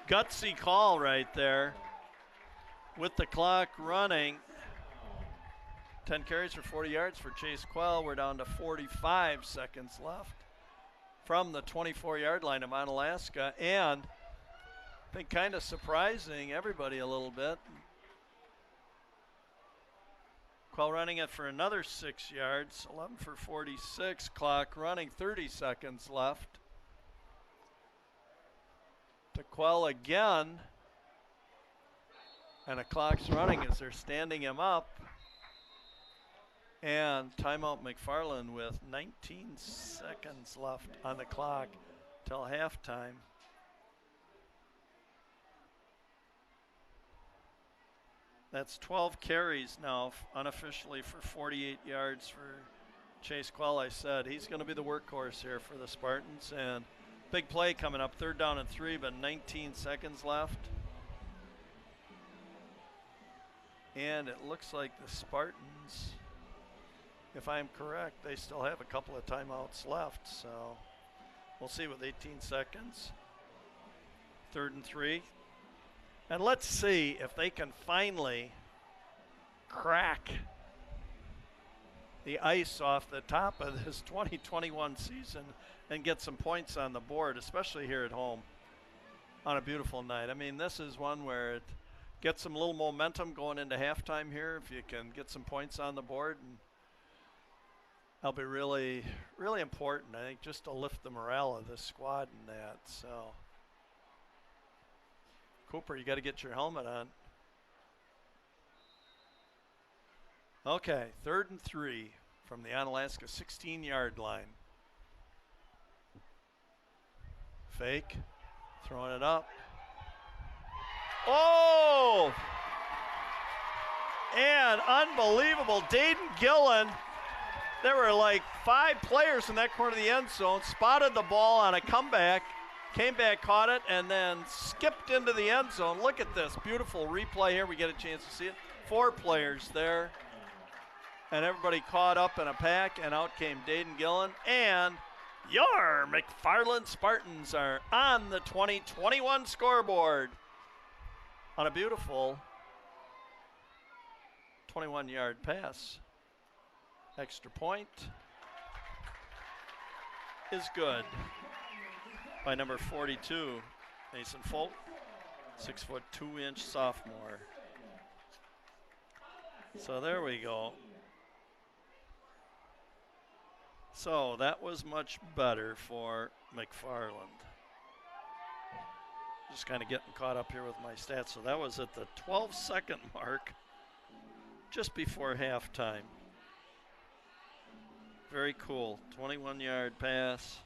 Gutsy call right there with the clock running. 10 carries for 40 yards for Chase Quell. We're down to 45 seconds left from the 24-yard line of Onalaska. And I think kind of surprising everybody a little bit. Quell running it for another 6 yards, 11 for 46. Clock running, 30 seconds left. To Quell again. And the clock's running as they're standing him up. And timeout McFarland with 19 seconds left on the clock till halftime. That's 12 carries now unofficially for 48 yards for Chase Quell. I said he's going to be the workhorse here for the Spartans. And big play coming up, 3rd down and 3, but 19 seconds left. And it looks like the Spartans if I'm correct, they still have a couple of timeouts left. So we'll see with 18 seconds. 3rd and 3. And let's see if they can finally crack the ice off the top of this 2021 season and get some points on the board, especially here at home on a beautiful night. I mean, this is one where it gets some little momentum going into halftime here. If you can get some points on the board, and that'll be really, really important, I think, just to lift the morale of this squad and that. So, Cooper, you got to get your helmet on. Okay, 3rd and 3 from the Onalaska 16-yard line. Fake, throwing it up. Oh! And unbelievable, Dayton Gillen. There were like 5 players in that corner of the end zone, spotted the ball on a comeback, came back, caught it, and then skipped into the end zone. Look at this beautiful replay here. We get a chance to see it. 4 players there. And everybody caught up in a pack, and out came Dayton Gillen. And your McFarland Spartans are on the 2021 scoreboard on a beautiful 21-yard pass. Extra point is good by number 42, Mason Folk, 6'2" sophomore. So there we go. So that was much better for McFarland. Just kind of getting caught up here with my stats. So that was at the 12-second mark, just before halftime. Very cool. 21-yard pass,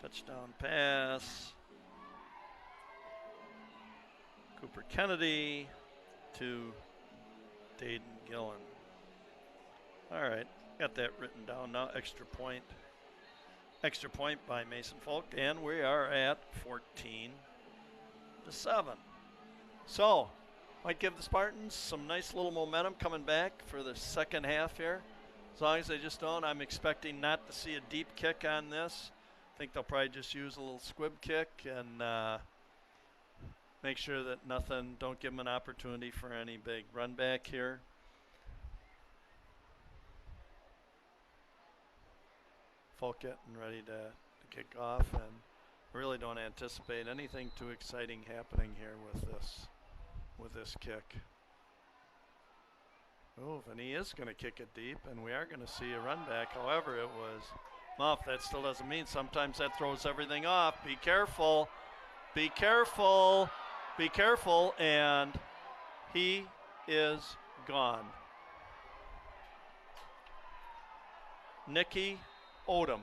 touchdown pass. Cooper Kennedy to Dayton Gillen. All right. Got that written down now. Extra point by Mason Folk, and we are at 14-7. So, might give the Spartans some nice little momentum coming back for the second half here. As long as they just don't, I'm expecting not to see a deep kick on this. I think they'll probably just use a little squib kick and make sure that don't give them an opportunity for any big run back here. Folk getting ready to kick off, and really don't anticipate anything too exciting happening here with this kick. Oh, and he is going to kick it deep, and we are going to see a run back. However, it was off. That still doesn't mean sometimes that throws everything off. Be careful, be careful, be careful, and he is gone. Nicky Odom.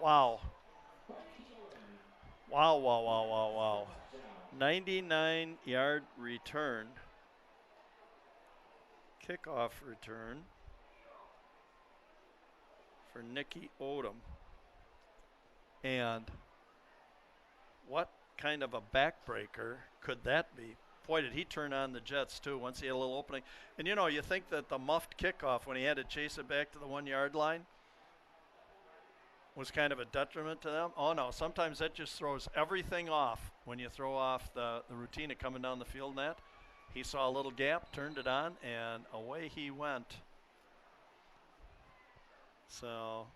Wow. Wow, wow, wow, wow, wow. 99-yard return. Kickoff return for Nicky Odom. And what kind of a backbreaker could that be? Boy, did he turn on the Jets, too, once he had a little opening. And, you know, you think that the muffed kickoff, when he had to chase it back to the 1-yard line, was kind of a detriment to them. Oh, no, sometimes that just throws everything off when you throw off the routine of coming down the field and that. He saw a little gap, turned it on, and away he went. So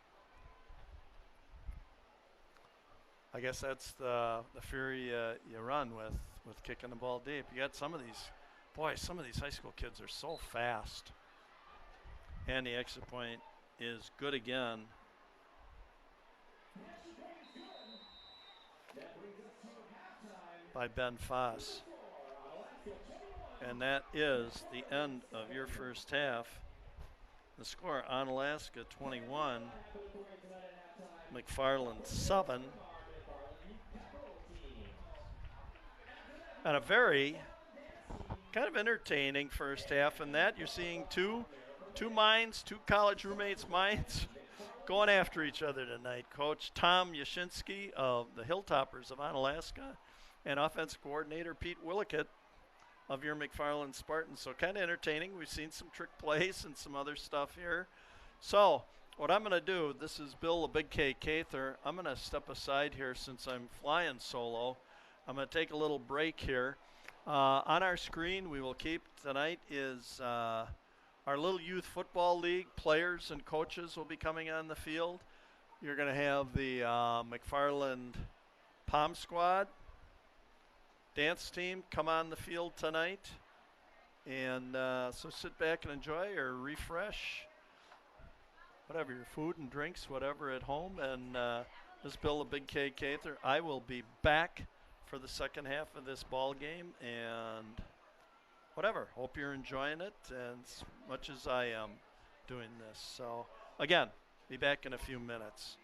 I guess that's the fury you run with kicking the ball deep. You got some of these high school kids are so fast. And the extra point is good again. By Ben Foss. And that is the end of your first half. The score, Onalaska 21, McFarland 7. And a very kind of entertaining first half in that you're seeing two college roommates' minds going after each other tonight. Coach Tom Yashinsky of the Hilltoppers of Onalaska and offense coordinator Pete Willickett of your McFarland Spartans. So kind of entertaining. We've seen some trick plays and some other stuff here. So what I'm going to do, this is Bill the Big K Cather. I'm going to step aside here since I'm flying solo. I'm going to take a little break here. On our screen we will keep tonight is our little youth football league. Players and coaches will be coming on the field. You're going to have the McFarland Pom Squad dance team come on the field tonight. And so sit back and enjoy or refresh, whatever, your food and drinks, whatever at home. And this is Bill the Big K Cather. I will be back for the second half of this ball game. And whatever, hope you're enjoying it as much as I am doing this. So again, be back in a few minutes.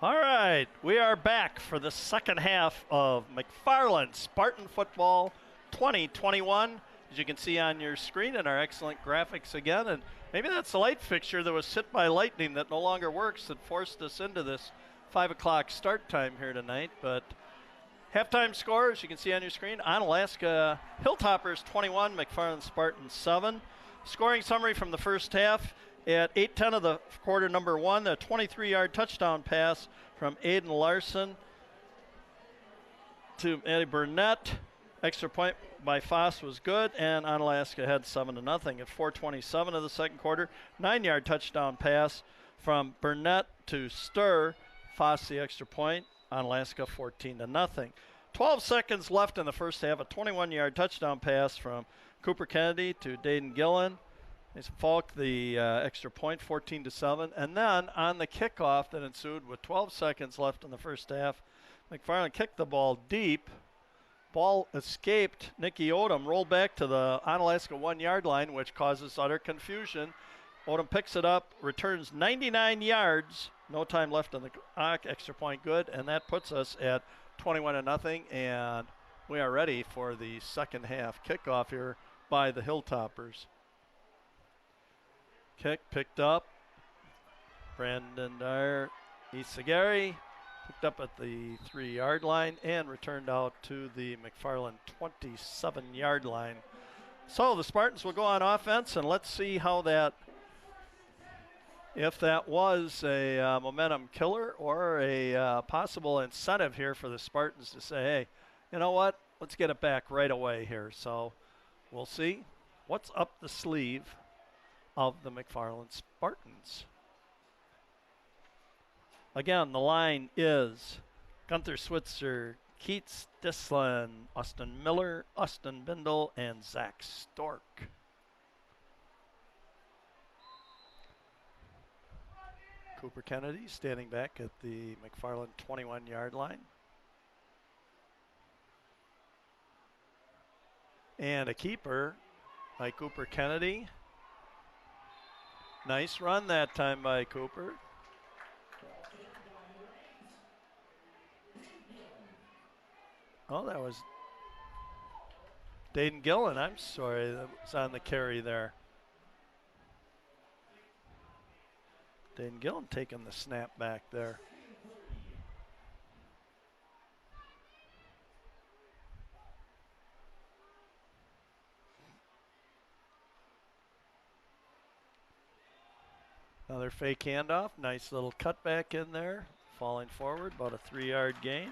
All right, we are back for the second half of McFarland Spartan Football 2021. As you can see on your screen and our excellent graphics again, and maybe that's the light fixture that was hit by lightning that no longer works that forced us into this 5 o'clock start time here tonight. But halftime score, as you can see on your screen, Onalaska Hilltoppers 21, McFarland Spartans 7. Scoring summary from the first half. At 8:10 of the quarter, number one, a 23-yard touchdown pass from Aiden Larson to Eddie Burnett. Extra point by Foss was good, and Onalaska had 7-0. At 4:27 of the second quarter, 9-yard touchdown pass from Burnett to Stir. Foss the extra point. Onalaska 14-0. 12 seconds left in the first half. A 21-yard touchdown pass from Cooper Kennedy to Dayton Gillen. He's Falk the extra point, 14-7. And then on the kickoff that ensued with 12 seconds left in the first half, McFarland kicked the ball deep. Ball escaped. Nicky Odom rolled back to the Onalaska 1-yard line, which causes utter confusion. Odom picks it up, returns 99 yards. No time left on the clock. Extra point good. And that puts us at 21-0. And we are ready for the second half kickoff here by the Hilltoppers. Kick picked up. Brandon Dyer Isagari picked up at the 3-yard line and returned out to the McFarland 27-yard line. So the Spartans will go on offense, and let's see how that, if that was a momentum killer or a possible incentive here for the Spartans to say, hey, you know what, let's get it back right away here. So we'll see what's up the sleeve of the McFarland Spartans. Again, the line is Gunther Switzer, Keats Dislin, Austin Miller, Austin Bindle, and Zach Stork. Cooper Kennedy standing back at the McFarland 21-yard line. And a keeper by Cooper Kennedy. Nice run that time by Cooper. Oh, that was Dayton Gillen. I'm sorry, that was on the carry there. Dayton Gillen taking the snap back there. Another fake handoff. Nice little cutback in there. Falling forward, about a 3-yard gain.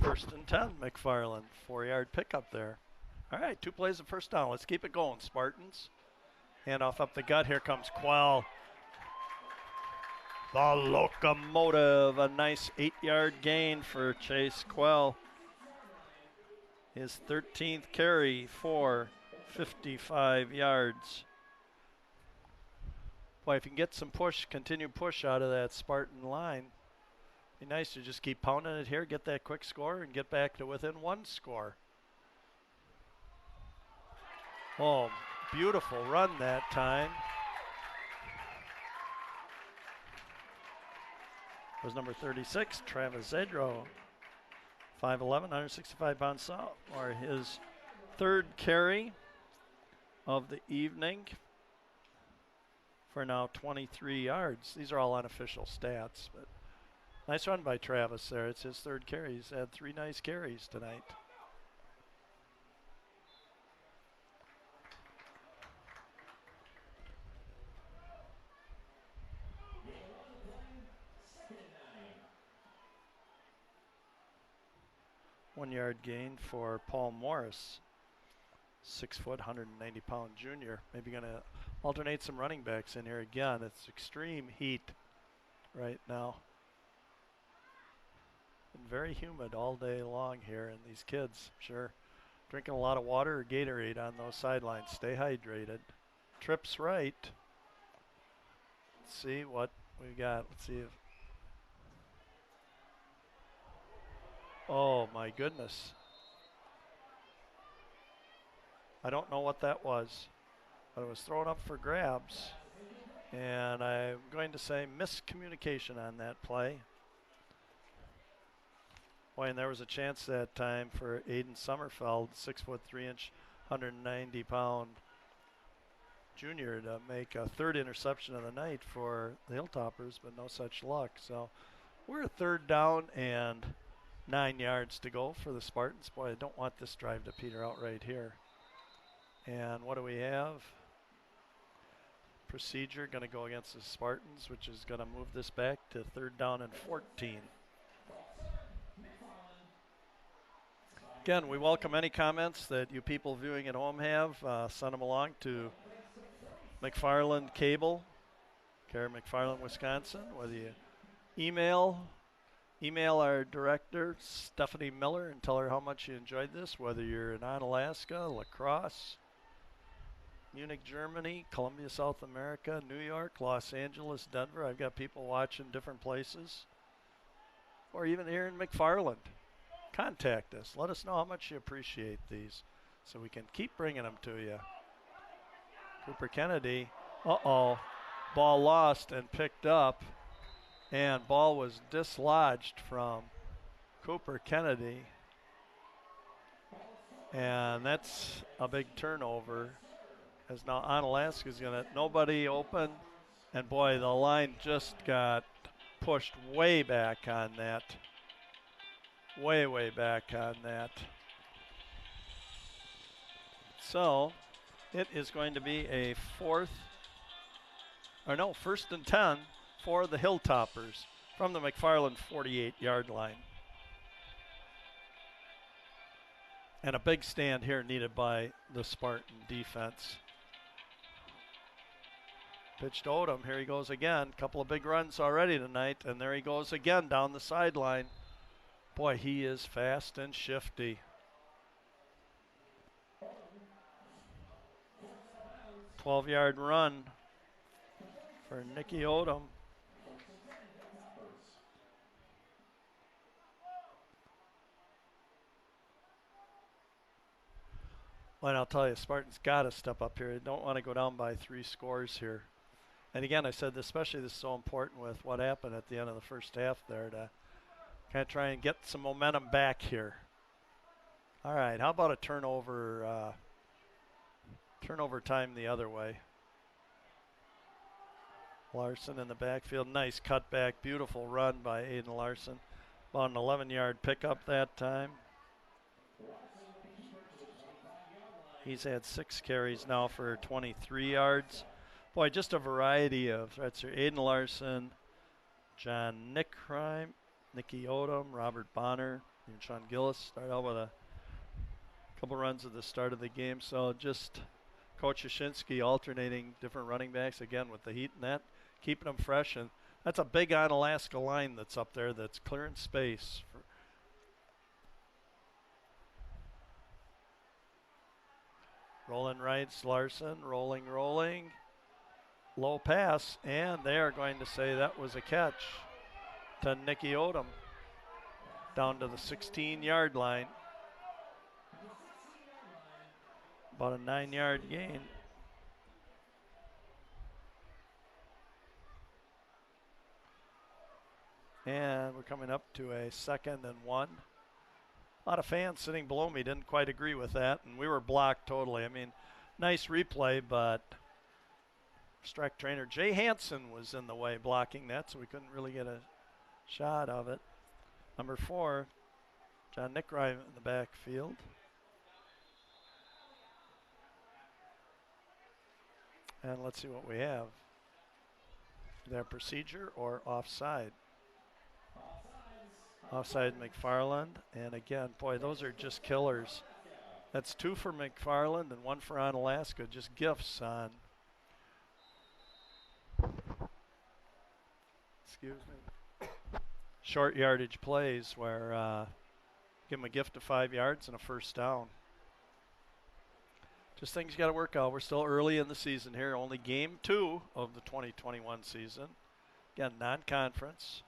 First and 10, McFarland. 4-yard pickup there. All right, 2 plays of first down. Let's keep it going, Spartans. Handoff up the gut. Here comes Quell. The locomotive. A nice 8-yard gain for Chase Quell. His 13th carry for 55 yards. Boy, if you can get some push, continued push out of that Spartan line, be nice to just keep pounding it here, get that quick score, and get back to within 1 score. Oh, beautiful run that time. It was number 36, Travis Zedro. 5'11", 165-pound sophomore. His 3rd carry of the evening for now 23 yards. These are all unofficial stats, but nice run by Travis there. It's his 3rd carry. He's had 3 nice carries tonight. One-yard gain for Paul Morris, 6 foot, 190-pound junior. Maybe going to alternate some running backs in here again. It's extreme heat right now. And very humid all day long here, and these kids, sure, drinking a lot of water or Gatorade on those sidelines. Stay hydrated. Trips right. Let's see what we've got, let's see if, oh my goodness. I don't know what that was, but it was thrown up for grabs. And I'm going to say miscommunication on that play. Boy, and there was a chance that time for Aiden Sommerfeld, 6'3", 190-pound junior, to make a third interception of the night for the Hilltoppers, but no such luck. So we're a third down and 9 yards to go for the Spartans. Boy, I don't want this drive to peter out right here. And what do we have? Procedure going to go against the Spartans, which is going to move this back to third down and 14. Again, we welcome any comments that you people viewing at home have. Send them along to McFarland Cable, care of McFarland, Wisconsin. Whether you email our director, Stephanie Miller, and tell her how much you enjoyed this, whether you're in Onalaska, La Crosse, Munich, Germany, Columbia, South America, New York, Los Angeles, Denver. I've got people watching different places. Or even here in McFarland. Contact us. Let us know how much you appreciate these so we can keep bringing them to you. Cooper Kennedy. Ball lost and picked up. And ball was dislodged from Cooper Kennedy. And that's a big turnover. As now Onalaska's going to, nobody open. And boy, the line just got pushed way back on that. Way back on that. So it is going to be a first and 10 for the Hilltoppers from the McFarland 48-yard line. And a big stand here needed by the Spartan defense. Pitch to Odom. Here he goes again. Couple of big runs already tonight. And there he goes again down the sideline. Boy, he is fast and shifty. 12-yard run for Nicky Odom. Well, I'll tell you, Spartans got to step up here. They don't want to go down by 3 scores here. And again, I said, especially this is so important with what happened at the end of the first half there to kind of try and get some momentum back here. All right, how about a turnover time the other way? Larson in the backfield. Nice cutback. Beautiful run by Aiden Larson. About an 11-yard pickup that time. He's had 6 carries now for 23 yards. Boy, just a variety of threats here. Aiden Larson, John Nickheim, Nicky Odom, Robert Bonner, and Sean Gillis start out with a couple runs at the start of the game. So just Coach Yashinsky alternating different running backs, again with the heat and that, keeping them fresh. And that's a big Onalaska line that's up there that's clearing space. Rolling rights, Larson, rolling. Low pass, and they are going to say that was a catch to Nicky Odom down to the 16-yard line. About a 9-yard gain. And we're coming up to a 2nd and 1. A lot of fans sitting below me didn't quite agree with that, and we were blocked totally. I mean, nice replay, but strike trainer Jay Hansen was in the way blocking that, so we couldn't really get a shot of it. Number 4, John Nickheim in the backfield. And let's see what we have. Their procedure or offside. Offside McFarland. And again, boy, those are just killers. That's 2 for McFarland and 1 for Onalaska. Just gifts on. Excuse me. Short yardage plays where give them a gift of 5 yards and a first down. Just things you got to work out. We're still early in the season here. Only game 2 of the 2021 season. Again, non-conference.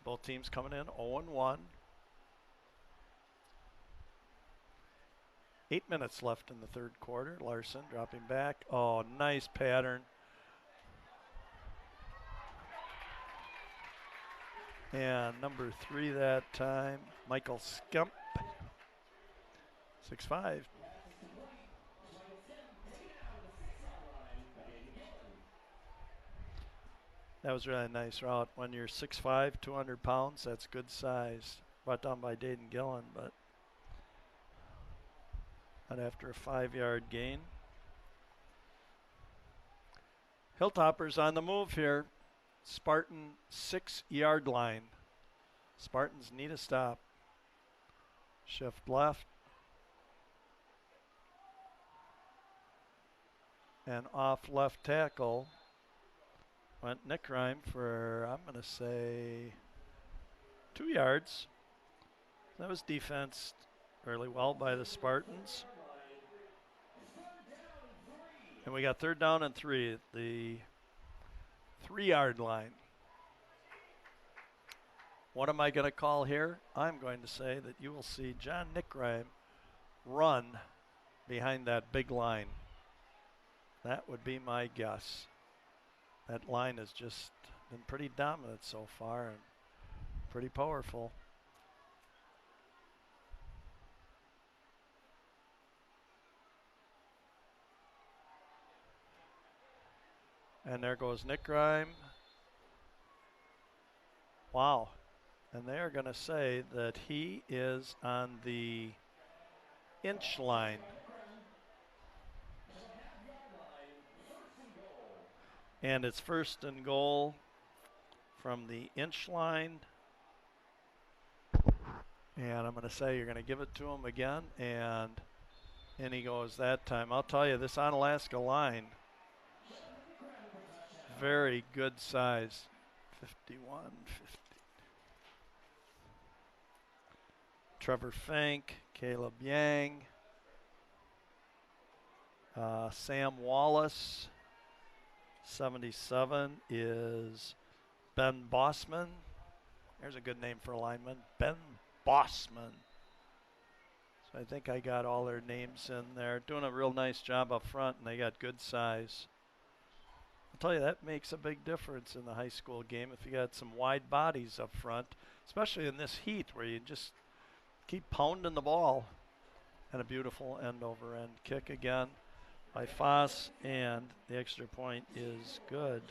Both teams coming in 0-1. 8 minutes left in the third quarter. Larson dropping back. Oh, nice pattern. And number 3 that time, Michael Skemp, 6'5". That was really a nice route. When you're 6'5", 200 pounds, that's good size. Brought down by Dayton Gillen, but not after a 5-yard gain. Hilltoppers on the move here. Spartan 6-yard line. Spartans need a stop. Shift left. And off left tackle went Nick Rhyme for, I'm going to say, 2 yards. That was defensed fairly well by the Spartans. And we got 3rd down and 3 at the 3-yard line. What am I going to call here? I'm going to say that you will see John Nickreim run behind that big line. That would be my guess. That line has just been pretty dominant so far and pretty powerful. And there goes Nick Rhyme. Wow. And they are going to say that he is on the inch line. And it's 1st and goal from the inch line. And I'm going to say you're going to give it to him again. And in he goes that time. I'll tell you, this Onalaska line, very good size. 51, 50. Trevor Fink, Caleb Yang, Sam Wallace. 77 is Ben Bossman. There's a good name for a lineman, Ben Bossman. So I think I got all their names in there. Doing a real nice job up front, and they got good size. I'll tell you, that makes a big difference in the high school game if you got some wide bodies up front, especially in this heat where you just keep pounding the ball. And a beautiful end-over-end kick again by Foss, and the extra point is good.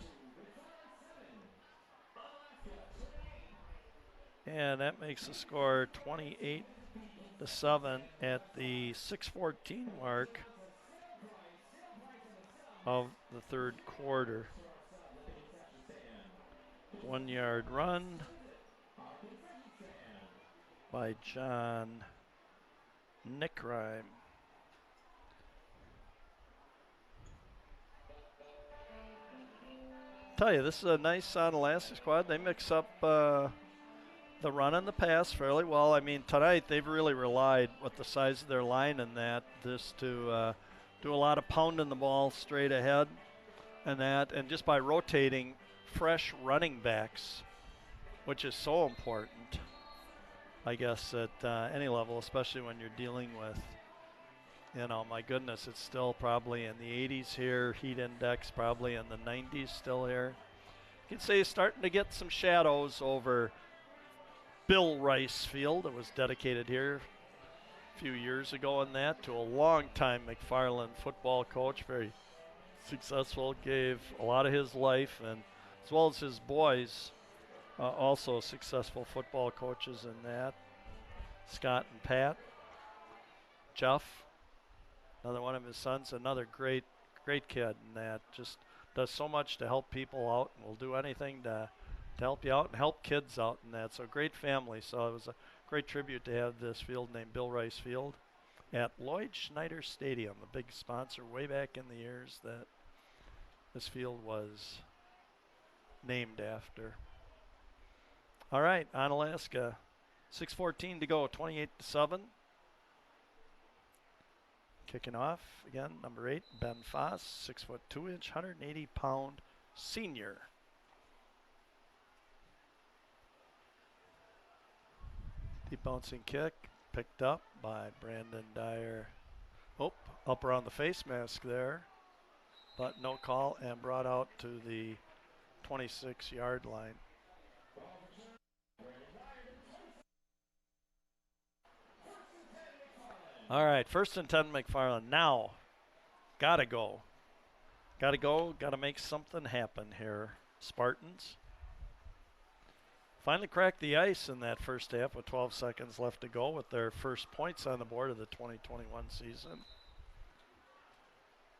And that makes the score 28-7 at the 6:14 mark of the third quarter. 1-yard run by John Nickreim. Tell you, this is a nice Onalaska squad. They mix up the run and the pass fairly well. I mean, tonight they've really relied with the size of their line and that just to do a lot of pounding the ball straight ahead and that, and just by rotating fresh running backs, which is so important, I guess, at any level, especially when you're dealing with, you know, my goodness, it's still probably in the 80s here, heat index probably in the 90s still here. You can say it's starting to get some shadows over Bill Rice Field. It was dedicated here a few years ago in that to a long-time McFarland football coach, very successful, gave a lot of his life, and as well as his boys, also successful football coaches in that. Scott and Pat. Jeff, another one of his sons, another great kid in that. Just does so much to help people out and will do anything to help you out and help kids out in that. So great family. So it was a great tribute to have this field named Bill Rice Field at Lloyd Schneider Stadium, a big sponsor way back in the years that this field was named after. All right, Onalaska, 6:14 to go, 28-7. Kicking off again, number 8, Ben Foss, 6'2", 180-pound senior. Deep bouncing kick picked up by Brandon Dyer. Oh, up around the face mask there, but no call and brought out to the 26-yard line. All right, 1st and 10 McFarland. Now, gotta go. Gotta make something happen here, Spartans. Finally cracked the ice in that first half with 12 seconds left to go with their first points on the board of the 2021 season.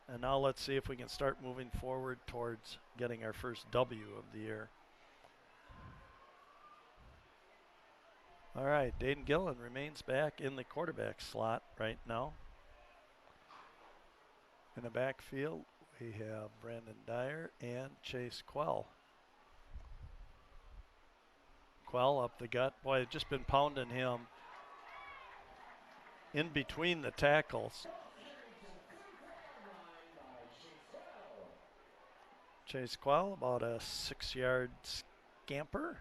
And now let's see if we can start moving forward towards getting our first W of the year. All right, Dayton Gillen remains back in the quarterback slot right now. In the backfield, we have Brandon Dyer and Chase Quell. Quell up the gut. Boy, they've just been pounding him in between the tackles. Chase Quell, about a 6-yard scamper.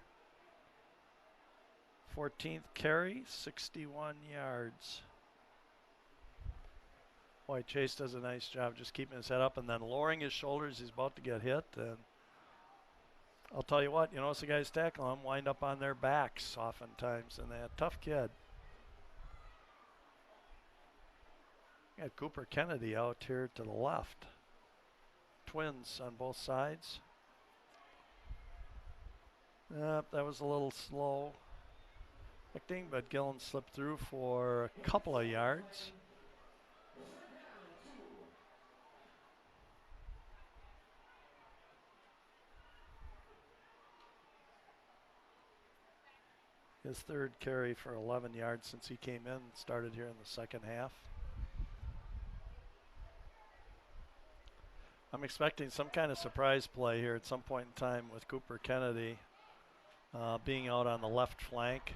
14th carry, 61 yards. Boy, Chase does a nice job just keeping his head up and then lowering his shoulders. He's about to get hit. And I'll tell you what, you notice the guys tackle him wind up on their backs oftentimes, and they're a tough kid. Got Cooper Kennedy out here to the left. Twins on both sides. That was a little slow acting, but Gillen slipped through for a couple of yards. His 3rd carry for 11 yards since he came in, started here in the second half. I'm expecting some kind of surprise play here at some point in time with Cooper Kennedy being out on the left flank.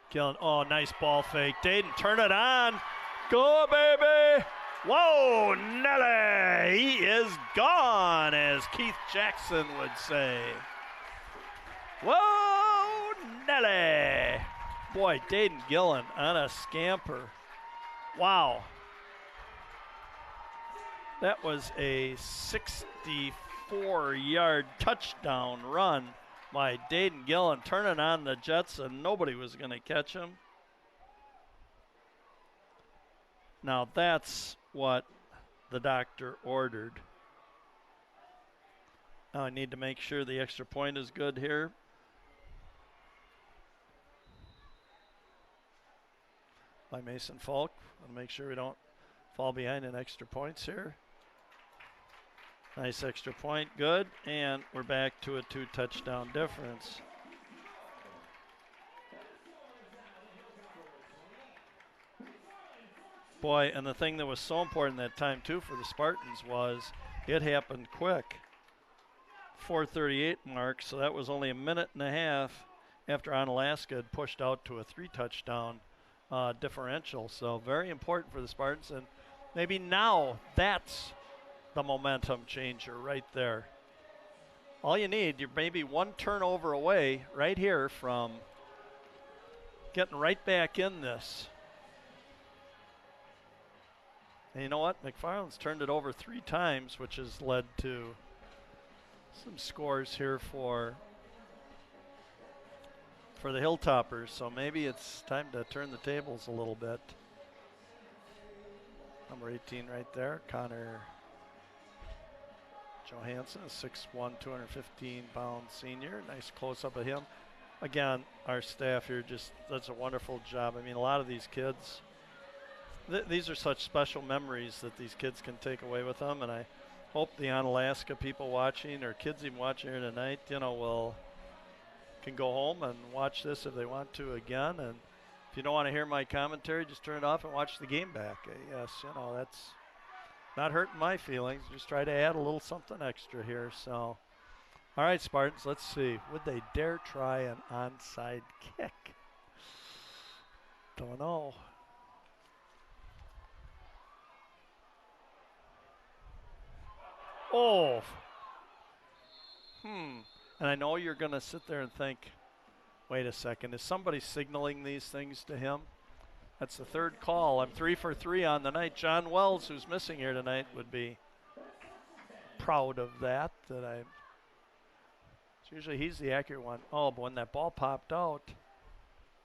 Gillen, oh, nice ball fake. Dayton, turn it on. Go, baby. Whoa, Nelly. He is gone, as Keith Jackson would say. Whoa, Nelly. Boy, Dayton Gillen on a scamper. Wow. That was a 64-yard touchdown run by Dayton Gillen, turning on the Jets, and nobody was going to catch him. Now that's what the doctor ordered. Now I need to make sure the extra point is good here. By Mason Falk. I'll make sure we don't fall behind in extra points here. Nice extra point, good, and we're back to a 2-touchdown difference. Boy, and the thing that was so important that time too for the Spartans was it happened quick. 4:38 mark, so that was only a minute and a half after Onalaska had pushed out to a 3-touchdown differential. So very important for the Spartans, and maybe now that's the momentum changer right there. All you need, you're maybe one turnover away right here from getting right back in this. And you know what? McFarland's turned it over 3 times, which has led to some scores here for the Hilltoppers. So maybe it's time to turn the tables a little bit. Number 18 right there, Connor Johansson, a 6'1", 215-pound senior. Nice close-up of him. Again, our staff here just does a wonderful job. I mean, a lot of these kids, these are such special memories that these kids can take away with them, and I hope the Onalaska people watching, or kids even watching here tonight, can go home and watch this if they want to again. And if you don't want to hear my commentary, just turn it off and watch the game back. Yes, that's not hurting my feelings. Just try to add a little something extra here. So, all right, Spartans, let's see. Would they dare try an onside kick? Don't know. Oh. And I know you're going to sit there and think, Wait a second. Is somebody signaling these things to him? That's the third call. I'm 3 for 3 on the night. John Wells, who's missing here tonight, would be proud of that. Usually he's the accurate one. Oh, but when that ball popped out,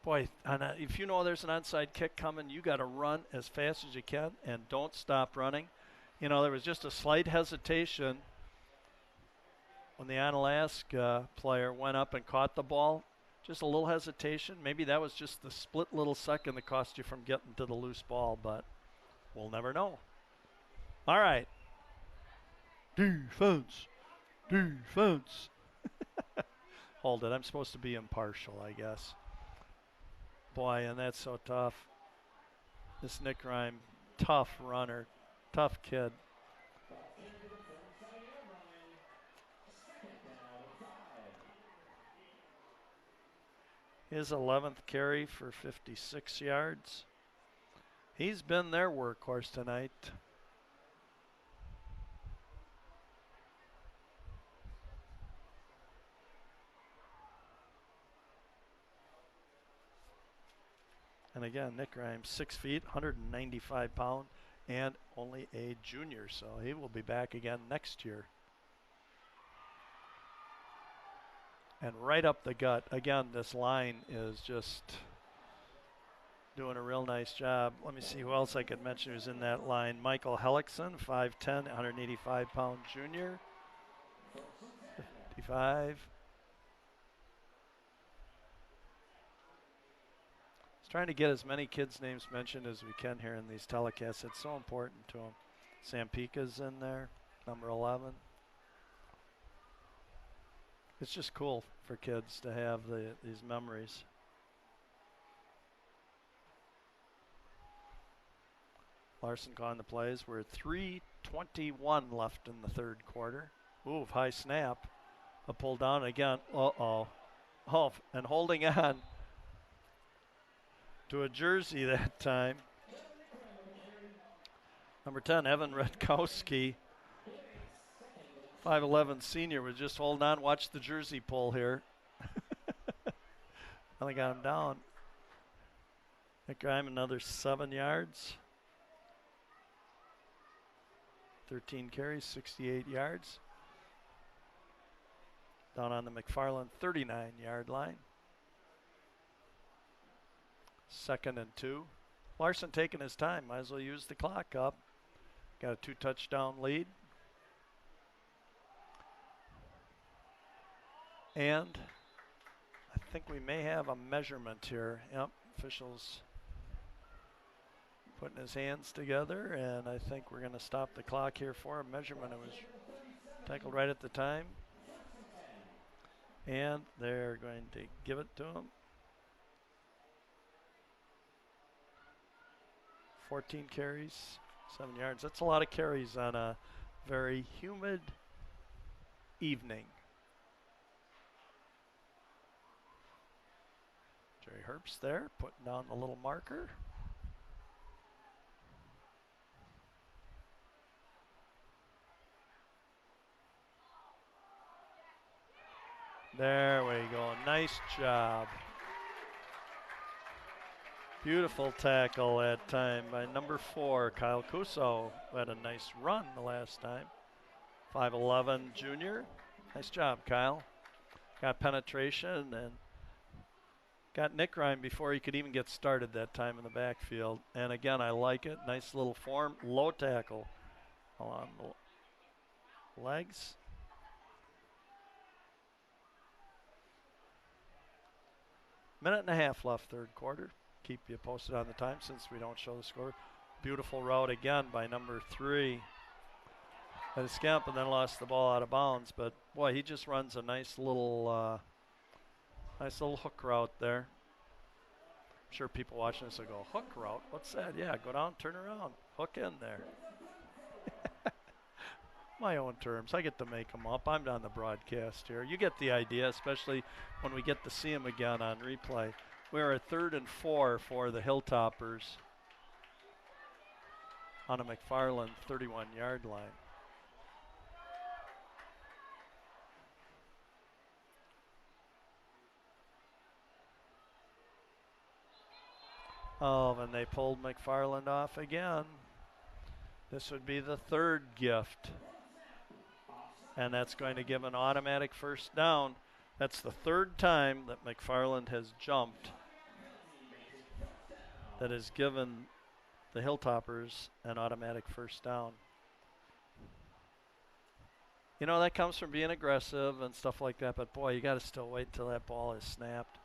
boy, if you know there's an onside kick coming, you got to run as fast as you can and don't stop running. You know, there was just a slight hesitation when the Onalaska player went up and caught the ball. Just a little hesitation. Maybe that was just the split little second that cost you from getting to the loose ball, but we'll never know. All right. Defense. Defense. Hold it. I'm supposed to be impartial, I guess. Boy, and that's so tough. This Nick Rhyme, tough runner, tough kid. His 11th carry for 56 yards. He's been their workhorse tonight. And again, Nick Rhymes, 6 feet, 195 pounds, and only a junior, so he will be back again next year. And right up the gut. Again, this line is just doing a real nice job. Let me see who else I could mention who's in that line. Michael Hellickson, 5'10", 185-pound junior. 55. Trying to get as many kids' names mentioned as we can here in these telecasts. It's so important to them. Sampika's in there, number 11. It's just cool for kids to have these memories. Larson calling the plays. We're at 3:21 left in the third quarter. Ooh, high snap. A pull down again. Uh-oh. Oh, and holding on to a jersey that time. Number 10, Evan Redkowski, 5'11" senior, was just holding on. Watch the jersey pull here. Finally got him down. Nick Grime, another 7 yards. 13 carries, 68 yards. Down on the McFarland 39-yard line. 2nd and 2. Larson taking his time. Might as well use the clock up. Got a 2-touchdown lead. And I think we may have a measurement here. Yep, officials putting his hands together, and I think we're going to stop the clock here for a measurement. It was tackled right at the time. And they're going to give it to him. 14 carries, 7 yards. That's a lot of carries on a very humid evening. Jerry Herbst there, putting down the little marker. There we go. Nice job. Beautiful tackle that time by number 4, Kyle Cuso, who had a nice run the last time. 5'11" junior. Nice job, Kyle. Got penetration and got Nick Rhyme before he could even get started that time in the backfield. And again, I like it. Nice little form. Low tackle along the legs. Minute and a half left, third quarter. Keep you posted on the time since we don't show the score. Beautiful route again by number 3. Had a scamp and then lost the ball out of bounds. But boy, he just runs a nice little hook route there. I'm sure people watching this will go, hook route? What's that? Yeah, go down, turn around, hook in there. My own terms. I get to make them up. I'm on the broadcast here. You get the idea, especially when we get to see them again on replay. We're at 3rd and 4 for the Hilltoppers on a McFarland 31-yard line. Oh, and they pulled McFarland off again. This would be the third gift. And that's going to give an automatic first down. That's the third time that McFarland has jumped that has given the Hilltoppers an automatic first down. You know, that comes from being aggressive and stuff like that, but boy, you got to still wait until that ball is snapped.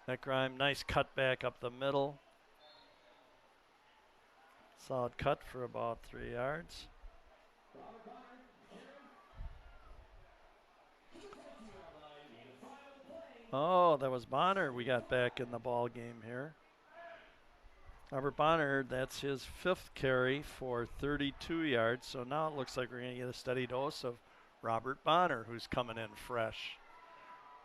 McRime, nice cut back up the middle. Solid cut for about 3 yards. Oh, that was Bonner we got back in the ball game here. Robert Bonner, that's his 5th carry for 32 yards. So now it looks like we're going to get a steady dose of Robert Bonner, who's coming in fresh.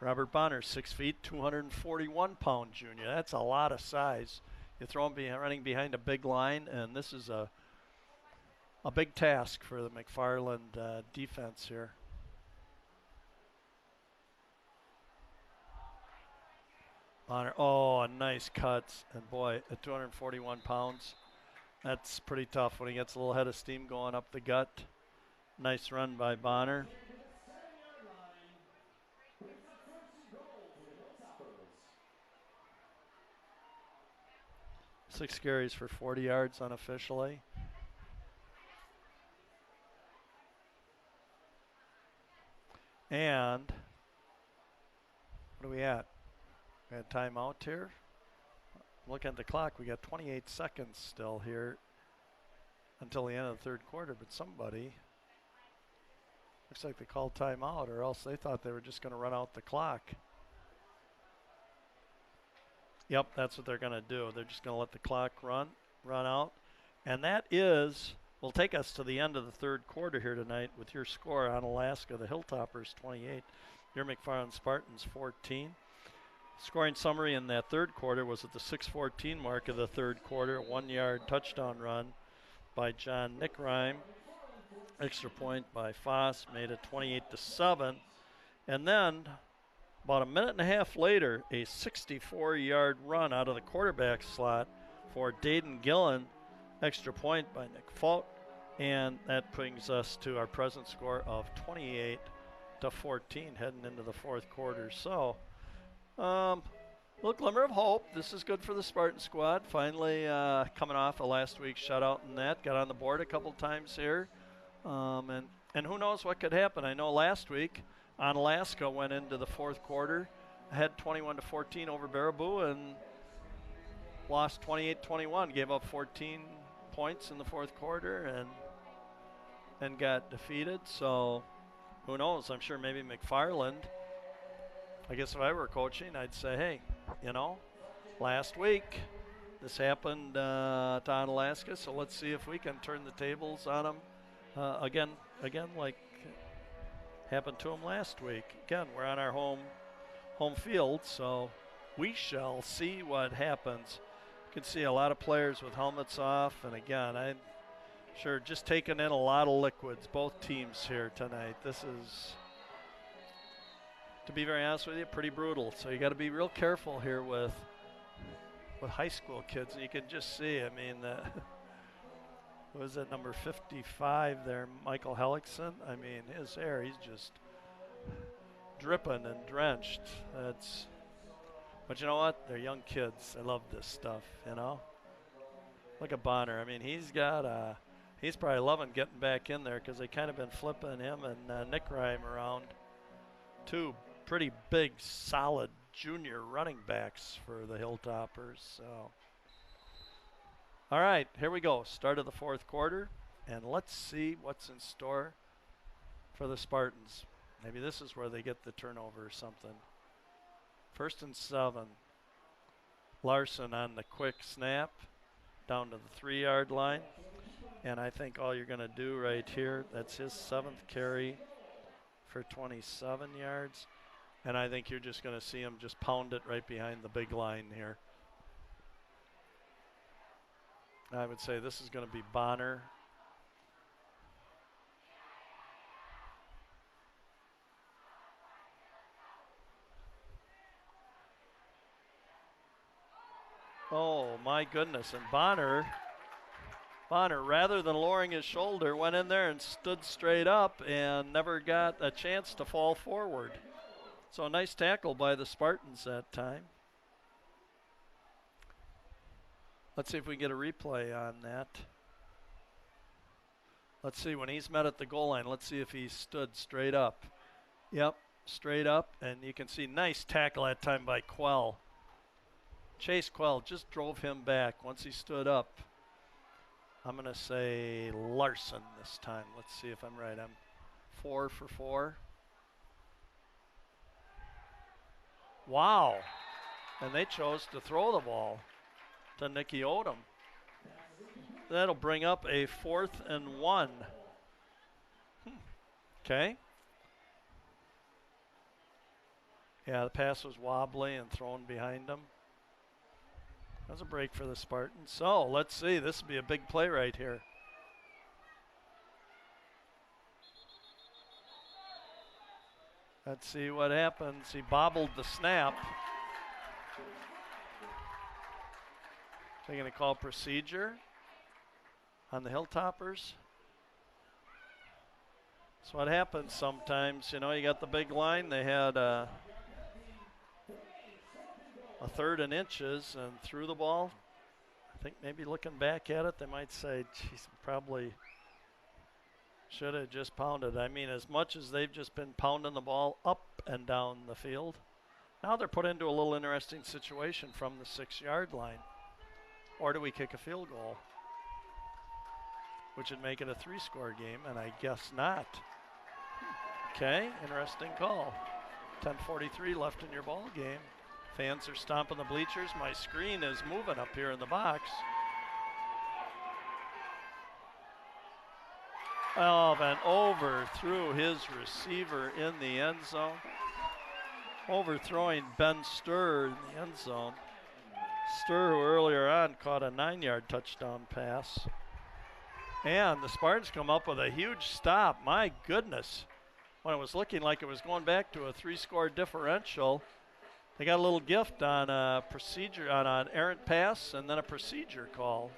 Robert Bonner, 6 feet, 241-pound junior. That's a lot of size. You throw him running behind a big line, and this is a big task for the McFarland defense here. Bonner, oh, nice cuts, and boy, at 241 pounds, that's pretty tough when he gets a little head of steam going up the gut. Nice run by Bonner. 6 carries for 40 yards unofficially. And what are we at? We had timeout here. Look at the clock. We got 28 seconds still here until the end of the third quarter, but somebody looks like they called timeout, or else they thought they were just going to run out the clock. Yep, that's what they're going to do. They're just going to let the clock run out. And that will take us to the end of the third quarter here tonight with your score on Onalaska, the Hilltoppers 28, your McFarland Spartans 14. Scoring summary in that third quarter was at the 6:14 mark of the third quarter, a 1-yard touchdown run by John Nickrime. Extra point by Foss made it 28-7. And then about a minute and a half later, a 64-yard run out of the quarterback slot for Dayton Gillen. Extra point by Nick Falk. And that brings us to our present score of 28-14 heading into the fourth quarter. So, little glimmer of hope. This is good for the Spartan squad. Finally coming off of last week's shutout and that. Got on the board a couple times here. And who knows what could happen. I know last week Onalaska went into the fourth quarter, ahead 21-14 over Baraboo and lost 28-21. Gave up 14 points in the fourth quarter and got defeated. So who knows? I'm sure maybe McFarland. I guess if I were coaching, I'd say, hey, you know, last week this happened to Onalaska, so let's see if we can turn the tables on them again like happened to them last week. Again, we're on our home field, so we shall see what happens. You can see a lot of players with helmets off, and again, I'm sure just taking in a lot of liquids, both teams here tonight. This is, to be very honest with you, pretty brutal. So you got to be real careful here with high school kids. And you can just see, I mean, what was that, number 55 there, Michael Hellickson? I mean, his hair, he's just dripping and drenched. But you know what? They're young kids. They love this stuff, you know? Look at Bonner. I mean, he's probably loving getting back in there because they kind of been flipping him and Nickrime around. Two pretty big, solid junior running backs for the Hilltoppers. So, all right, here we go. Start of the fourth quarter, and let's see what's in store for the Spartans. Maybe this is where they get the turnover or something. 1st and 7. Larson on the quick snap down to the 3-yard line. And I think all you're going to do right here, that's his 7th carry for 27 yards. And I think you're just going to see him just pound it right behind the big line here. I would say this is going to be Bonner. Oh, my goodness. And Bonner, rather than lowering his shoulder, went in there and stood straight up and never got a chance to fall forward. So a nice tackle by the Spartans that time. Let's see if we can get a replay on that. Let's see, when he's met at the goal line, let's see if he stood straight up. Yep, straight up, and you can see nice tackle that time by Quell. Chase Quell just drove him back once he stood up. I'm going to say Larson this time. Let's see if I'm right. I'm 4 for 4. Wow. And they chose to throw the ball to Nicky Odom. That'll bring up a 4th and 1. Okay. Yeah, the pass was wobbly and thrown behind him. That was a break for the Spartans. So let's see. This will be a big play right here. Let's see what happens. He bobbled the snap. They're going to call procedure on the Hilltoppers. That's what happens sometimes. You know, you got the big line. They had a 3rd and inches and threw the ball. I think maybe looking back at it, they might say, geez, probably should have just pounded. I mean, as much as they've just been pounding the ball up and down the field, now they're put into a little interesting situation from the 6-yard line. Or do we kick a field goal? Which would make it a 3-score game, and I guess not. Okay, interesting call. 10:43 left in your ball game. Fans are stomping the bleachers. My screen is moving up here in the box. Oh, Van overthrew his receiver in the end zone. Overthrowing Ben Sturr in the end zone. Sturr, who earlier on caught a 9-yard touchdown pass. And the Spartans come up with a huge stop. My goodness. When it was looking like it was going back to a 3-score differential, they got a little gift on a procedure, on an errant pass, and then a procedure call.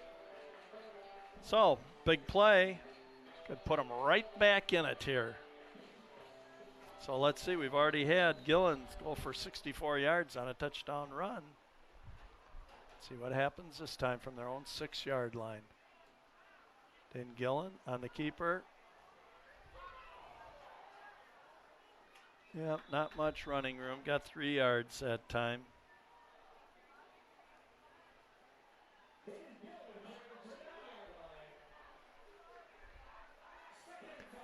So, big play. Could put them right back in it here. So let's see. We've already had Gillen go for 64 yards on a touchdown run. Let's see what happens this time from their own 6-yard line. Then Gillen on the keeper. Yep, not much running room. Got 3 yards that time.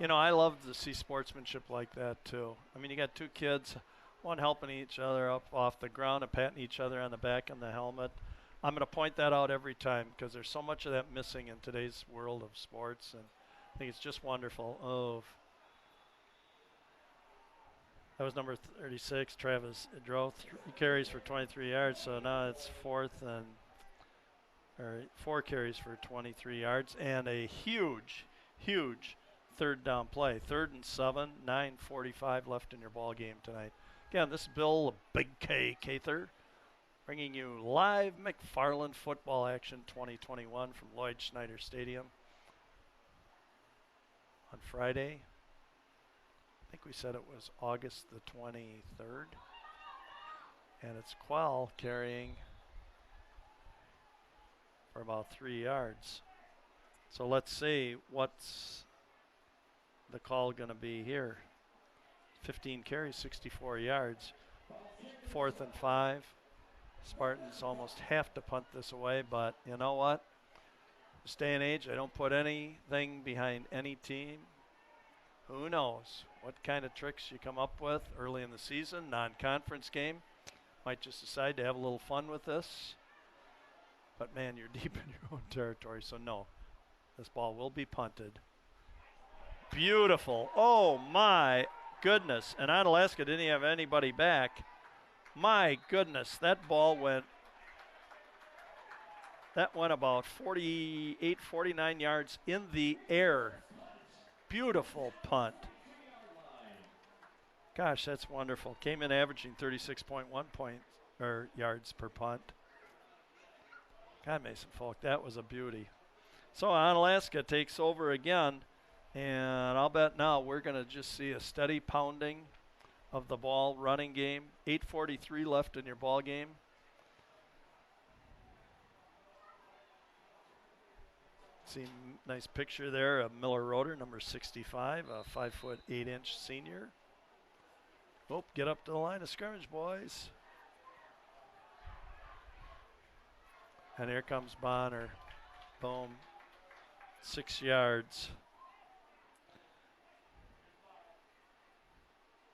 You know, I love to see sportsmanship like that too. I mean, you got 2 kids, one helping each other up off the ground and patting each other on the back and the helmet. I'm going to point that out every time because there's so much of that missing in today's world of sports, and I think it's just wonderful. That was number 36, Travis drove 3 carries for 23 yards, so now it's 4 carries for 23 yards, and a huge 3rd down play. 3rd and 7, 9:45 left in your ball game tonight. Again, this is Bill Big K Cather bringing you live McFarland football action 2021 from Lloyd Schneider Stadium on Friday. I think we said it was August the 23rd. And it's Quell carrying for about 3 yards. So let's see what's the call going to be here. 15 carries, 64 yards. 4th and 5. Spartans almost have to punt this away, but you know what? This day and age, I don't put anything behind any team. Who knows what kind of tricks you come up with early in the season, non-conference game. Might just decide to have a little fun with this. But man, you're deep in your own territory, so no. This ball will be punted. Beautiful. Oh my goodness. And Onalaska didn't have anybody back. My goodness, that ball went about 48, 49 yards in the air. Beautiful punt. Gosh, that's wonderful. Came in averaging 36.1 yards per punt. God, Mason Falk, that was a beauty. So Onalaska takes over again, and I'll bet now we're going to just see a steady pounding of the ball running game. 8:43 left in your ball game. See, nice picture there of Miller Roeder, number 65, a 5'8" senior. Oh, get up to the line of scrimmage, boys. And here comes Bonner. Boom. 6 yards.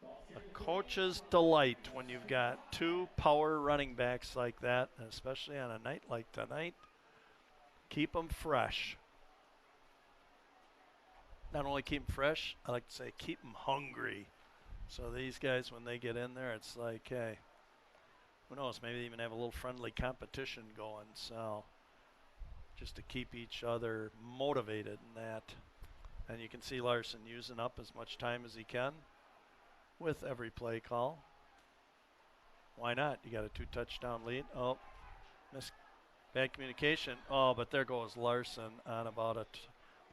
A coach's delight when you've got two power running backs like that, and especially on a night like tonight. Keep them fresh. Not only keep them fresh, I like to say keep them hungry. So these guys, when they get in there, it's like, hey, who knows, maybe they even have a little friendly competition going. So just to keep each other motivated in that. And you can see Larson using up as much time as he can with every play call. Why not? You got a 2-touchdown lead. Oh, bad communication. Oh, but there goes Larson on about a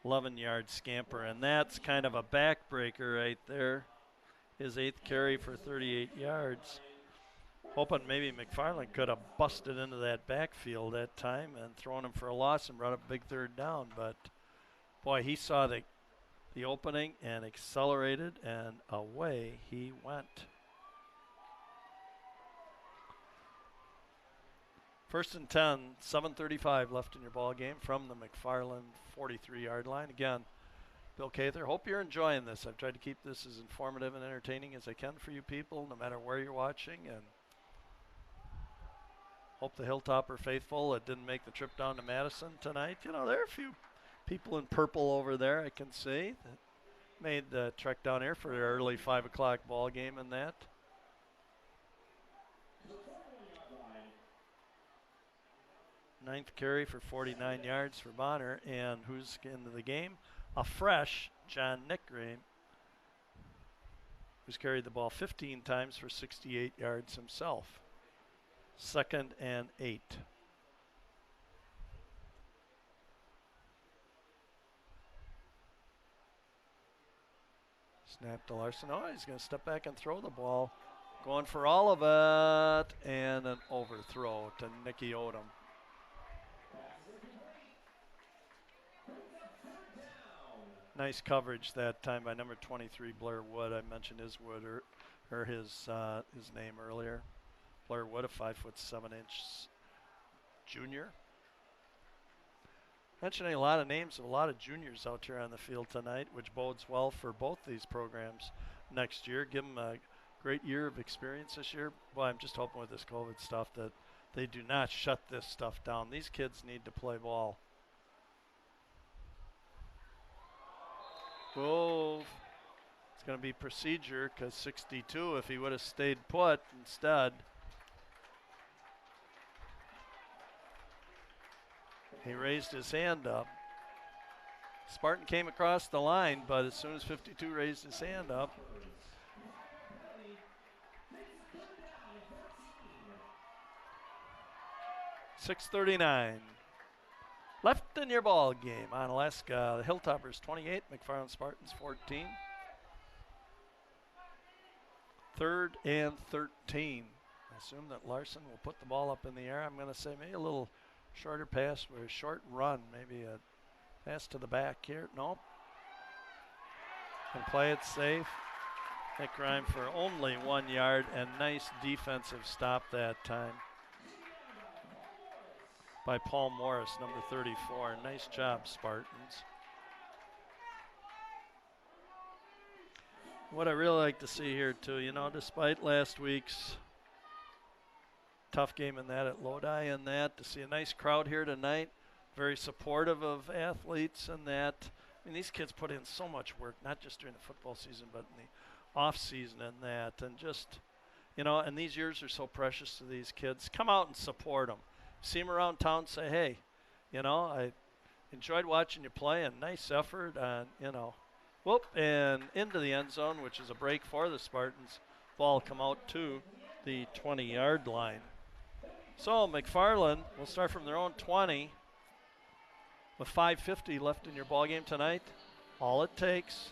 11-yard scamper, and that's kind of a backbreaker right there. His 8th carry for 38 yards. Hoping maybe McFarland could have busted into that backfield that time and thrown him for a loss and brought up a big 3rd down. But, boy, he saw the opening and accelerated, and away he went. 1st and 10, 7:35 left in your ball game from the McFarland 43-yard line. Again, Bill Cather, hope you're enjoying this. I've tried to keep this as informative and entertaining as I can for you people, no matter where you're watching, and hope the Hilltopper faithful that didn't make the trip down to Madison tonight. You know, there are a few people in purple over there I can see that made the trek down here for their early 5 o'clock ball game and that. Ninth carry for 49 yards for Bonner, and who's into the game? A fresh John Nickgreen, who's carried the ball 15 times for 68 yards himself. 2nd and 8. Snap to Larson. Oh, he's going to step back and throw the ball. Going for all of it, and an overthrow to Nicky Odom. Nice coverage that time by number 23, Blair Wood. I mentioned his name earlier. Blair Wood, a 5'7" junior. Mentioning a lot of names of a lot of juniors out here on the field tonight, which bodes well for both these programs next year. Give them a great year of experience this year. Well, I'm just hoping with this COVID stuff that they do not shut this stuff down. These kids need to play ball. Whoa. It's going to be procedure because 62 if he would have stayed put instead. He raised his hand up. Spartan came across the line, but as soon as 52 raised his hand up. .639 left in your ball game. Onalaska, the Hilltoppers 28, McFarland Spartans 14. 3rd and 13. I assume that Larson will put the ball up in the air. I'm going to say maybe a little shorter pass with a short run, maybe a pass to the back here. Nope. And play it safe. Nick Rhyme for only 1 yard, and nice defensive stop that time by Paul Morris, number 34. Nice job, Spartans. What I really like to see here too, you know, despite last week's tough game in that at Lodi and that, to see a nice crowd here tonight, very supportive of athletes and that. I mean, these kids put in so much work, not just during the football season, but in the off season and that, and just, you know, and these years are so precious to these kids. Come out and support them. See them around town, say, hey, you know, I enjoyed watching you play, and nice effort, and, you know, whoop, and into the end zone, which is a break for the Spartans. Ball come out to the 20-yard line. So McFarland will start from their own 20 with 5:50 left in your ball game tonight. All it takes,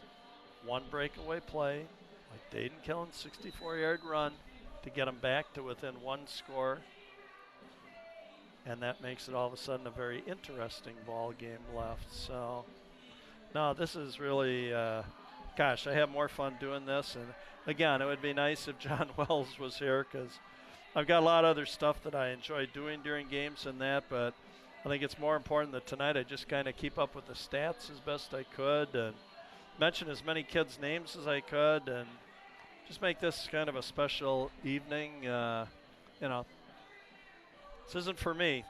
one breakaway play, like Dayton Killen's 64-yard run to get them back to within one score. And that makes it all of a sudden a very interesting ball game left. So, no, this is really, gosh, I have more fun doing this. And again, it would be nice if John Wells was here because I've got a lot of other stuff that I enjoy doing during games and that. But I think it's more important that tonight I just kind of keep up with the stats as best I could and mention as many kids' names as I could and just make this kind of a special evening. This isn't for me.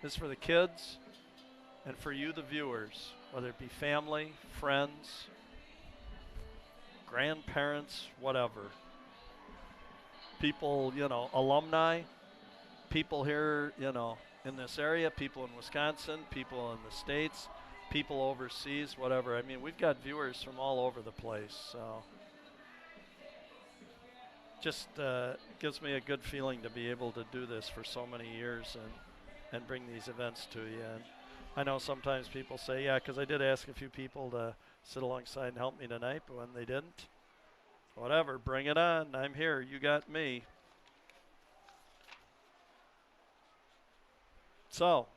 This is for the kids and for you, the viewers, whether it be family, friends, grandparents, whatever. People, alumni, people here, in this area, people in Wisconsin, people in the States, people overseas, whatever. I mean, we've got viewers from all over the place, so just gives me a good feeling to be able to do this for so many years and bring these events to you. And I know sometimes people say, yeah, because I did ask a few people to sit alongside and help me tonight, but when they didn't, whatever, bring it on. I'm here. You got me. So,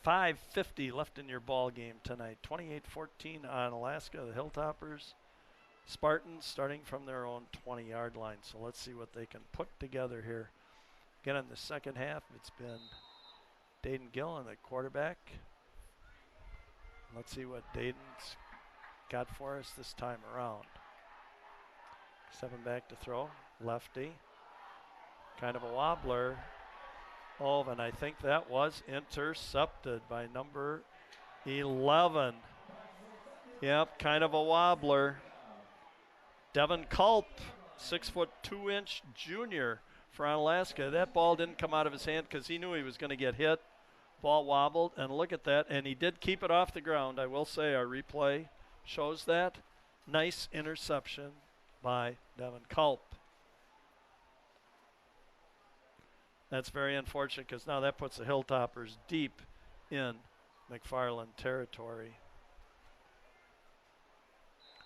5:50 left in your ball game tonight. 28-14 on Onalaska, the Hilltoppers. Spartans starting from their own 20-yard line. So let's see what they can put together here. Again, in the second half, it's been Dayton Gillen, the quarterback. Let's see what Dayton's got for us this time around. 7 back to throw, lefty. Kind of a wobbler. Oh, and I think that was intercepted by number 11. Yep, kind of a wobbler. Devin Culp, 6'2" junior for Onalaska. That ball didn't come out of his hand because he knew he was going to get hit. Ball wobbled, and look at that. And he did keep it off the ground. I will say our replay shows that. Nice interception by Devin Culp. That's very unfortunate because now that puts the Hilltoppers deep in McFarland territory,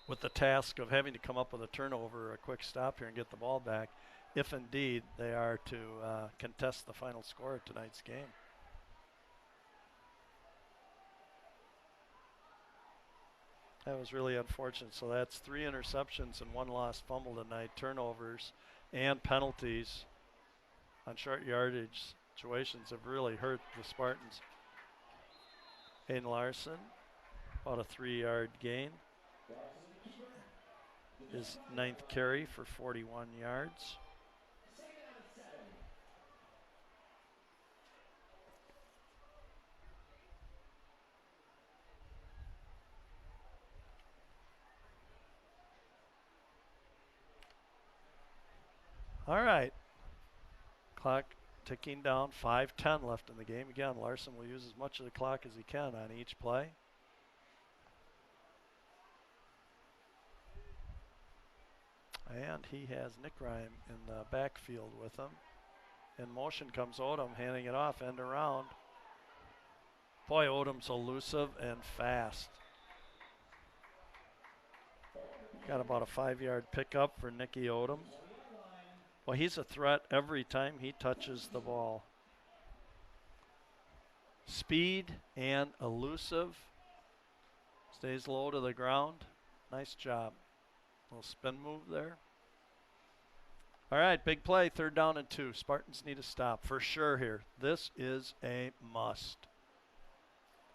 with the task of having to come up with a turnover or a quick stop here and get the ball back, if indeed they are to contest the final score of tonight's game. That was really unfortunate. So that's 3 interceptions and 1 lost fumble tonight, turnovers and penalties on short yardage situations have really hurt the Spartans. Hayden Larson, about a 3-yard gain. His 9th carry for 41 yards. All right. Clock ticking down, 5:10 left in the game. Again, Larson will use as much of the clock as he can on each play. And he has Nick Rhyme in the backfield with him. In motion comes Odom, handing it off, end around. Boy, Odom's elusive and fast. Got about a 5-yard pickup for Nicky Odom. Well, he's a threat every time he touches the ball. Speed and elusive. Stays low to the ground. Nice job. Little spin move there. All right, big play, 3rd down and 2. Spartans need a stop for sure here. This is a must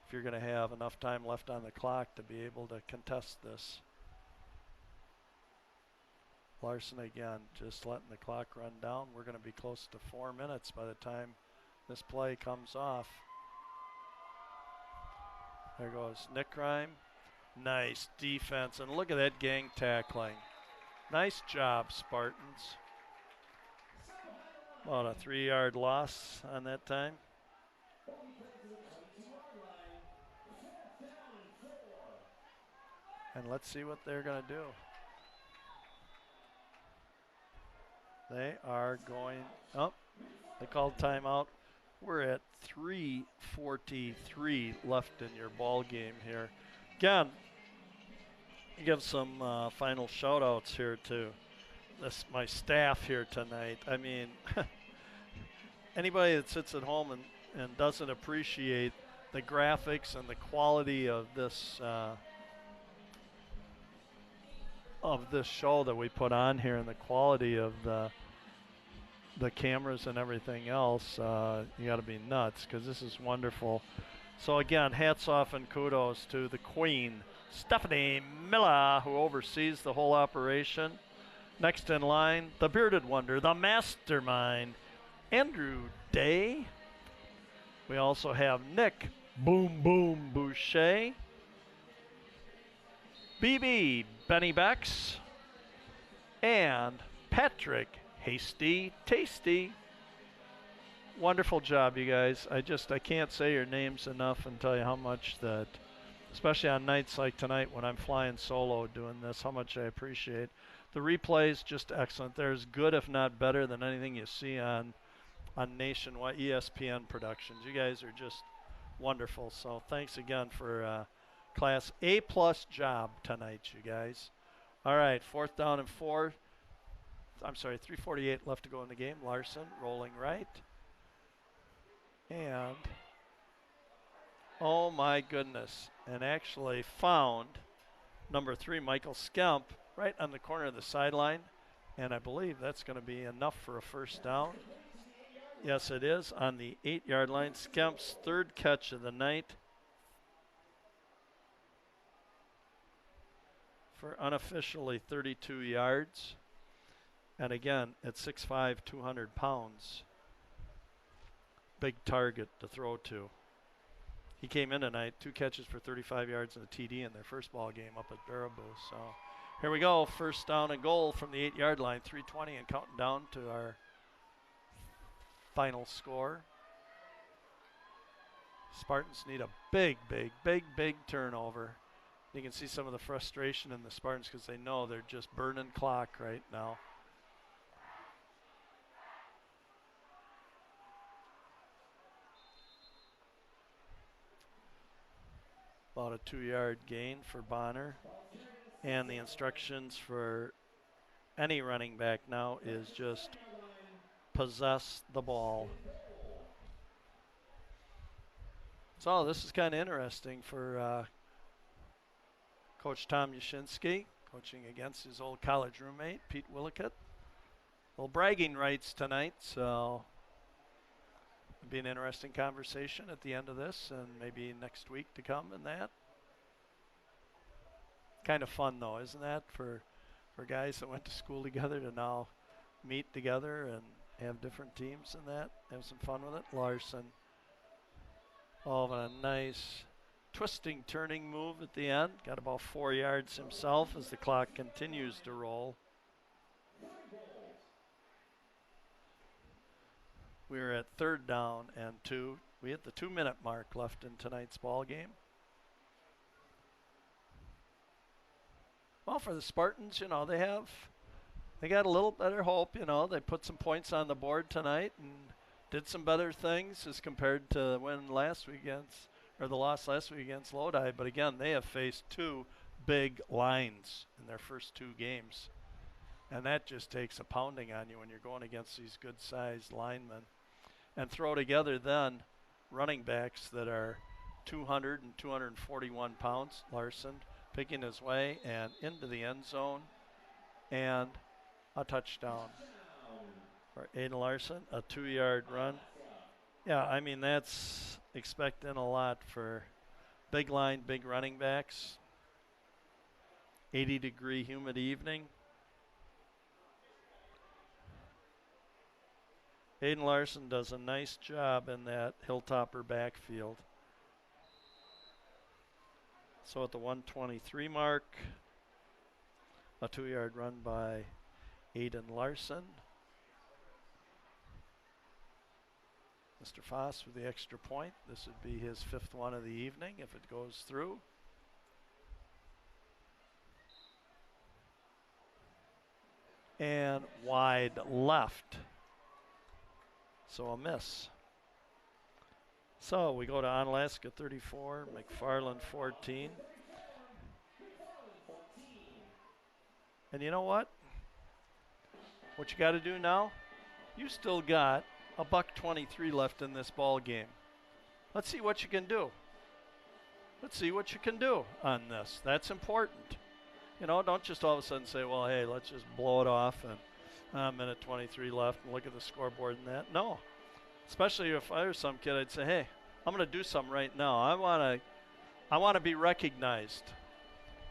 if you're going to have enough time left on the clock to be able to contest this. Larson again, just letting the clock run down. We're going to be close to 4 minutes by the time this play comes off. There goes Nick Rhyme. Nice defense, and look at that gang tackling. Nice job, Spartans. About a 3-yard loss on that time. And let's see what they're going to do. They are going up. They called timeout. We're at 3:43 left in your ball game here. Again, give some final shout outs here to my staff here tonight. I mean, anybody that sits at home and doesn't appreciate the graphics and the quality of this show that we put on here and the quality of the cameras and everything else, you got to be nuts because this is wonderful. So again, hats off and kudos to the Queen, Stephanie Miller, who oversees the whole operation. Next in line, the bearded wonder, the mastermind, Andrew Day. We also have Nick Boom Boom Boucher, BB Benny Becks, and Patrick Hasty Tasty. Wonderful job, you guys. I can't say your names enough and tell you how much that, especially on nights like tonight when I'm flying solo doing this, how much I appreciate. The replays, just excellent. They're as good, if not better, than anything you see on nationwide ESPN productions. You guys are just wonderful. So thanks again for Class A+ job tonight, you guys. All right, 4th down and 4. 3:48 left to go in the game. Larson rolling right. And, oh my goodness, and actually found number 3, Michael Skemp, right on the corner of the sideline. And I believe that's going to be enough for a first down. Yes, it is, on the 8-yard line. Skemp's 3rd catch of the night for unofficially 32 yards. And again, at 6'5", 200 pounds. Big target to throw to. He came in tonight, 2 catches for 35 yards and a TD in their first ball game up at Baraboo. So here we go, first down and goal from the 8-yard line, 3:20 and counting down to our final score. Spartans need a big turnover. You can see some of the frustration in the Spartans because they know they're just burning clock right now. About a 2-yard gain for Bonner. And the instructions for any running back now is just possess the ball. So this is kind of interesting for Coach Tom Yashinsky, coaching against his old college roommate, Pete Willicott. Little bragging rights tonight, so it'll be an interesting conversation at the end of this and maybe next week to come in that. Kind of fun though, isn't that, for guys that went to school together to now meet together and have different teams and that, have some fun with it. Larson, and a nice twisting, turning move at the end. Got about 4 yards himself as the clock continues to roll. We're at 3rd down and 2. We hit the 2-minute mark left in tonight's ball game. Well, for the Spartans, you know, they got a little better hope, you know. They put some points on the board tonight and did some better things as compared to the loss last week against Lodi. But again, they have faced 2 big lines in their first 2 games. And that just takes a pounding on you when you're going against these good-sized linemen. And throw together then running backs that are 200 and 241 pounds. Larson picking his way and into the end zone, and a touchdown for Aiden Larson, a 2-yard run. Yeah, I mean, that's expecting a lot for big line, big running backs. 80-degree humid evening. Aiden Larson does a nice job in that Hilltopper backfield. So at the 123 mark, a 2-yard run by Aiden Larson. Mr. Foss with the extra point. This would be his 5th one of the evening if it goes through. And wide left. So a miss. So we go to Onalaska 34, McFarland 14. And you know what? What you got to do now? You still got a $1.23 left in this ball game. Let's see what you can do. Let's see what you can do on this. That's important. You know, don't just all of a sudden say, well, hey, let's just blow it off and minute 23 left and look at the scoreboard and that. No. Especially if I was some kid, I'd say, hey, I'm going to do something right now. I want to be recognized.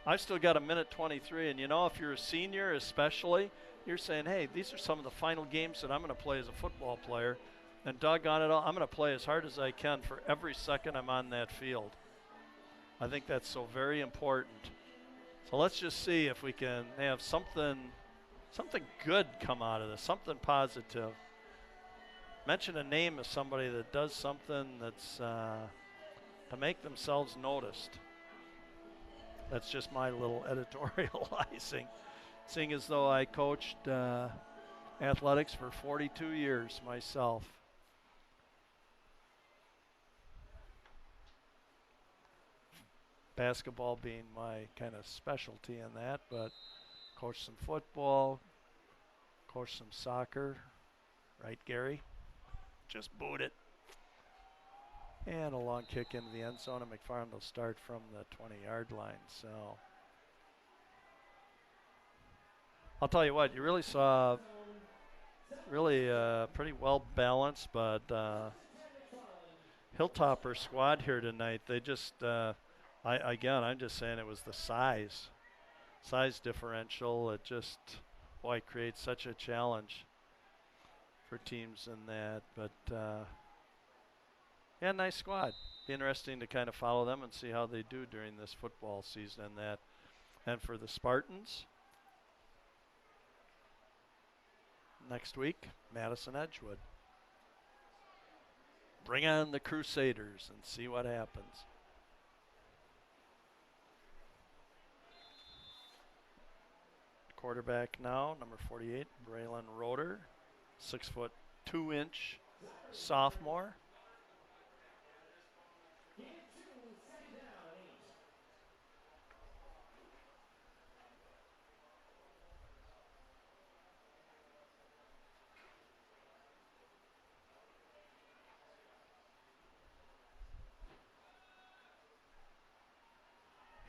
I've still got a minute 23, and you know, if you're a senior especially, you're saying, hey, these are some of the final games that I'm going to play as a football player, and doggone it all, I'm going to play as hard as I can for every second I'm on that field. I think that's so very important. So let's just see if we can have something good come out of this, something positive. Mention a name of somebody that does something that's to make themselves noticed. That's just my little editorializing. Seeing as though I coached athletics for 42 years myself. Basketball being my kind of specialty in that, but coached some football, coached some soccer. Right, Gary? Just boot it. And a long kick into the end zone, and McFarland will start from the 20-yard line. So I'll tell you what, you really saw pretty well balanced, but Hilltopper squad here tonight. They just, I'm just saying it was the size differential. It just, boy, creates such a challenge for teams in that. But yeah, nice squad. Be interesting to kind of follow them and see how they do during this football season and that. And for the Spartans, next week, Madison Edgewood. Bring on the Crusaders and see what happens. Quarterback now, number 48, Braylon Roeder, 6'2" sophomore.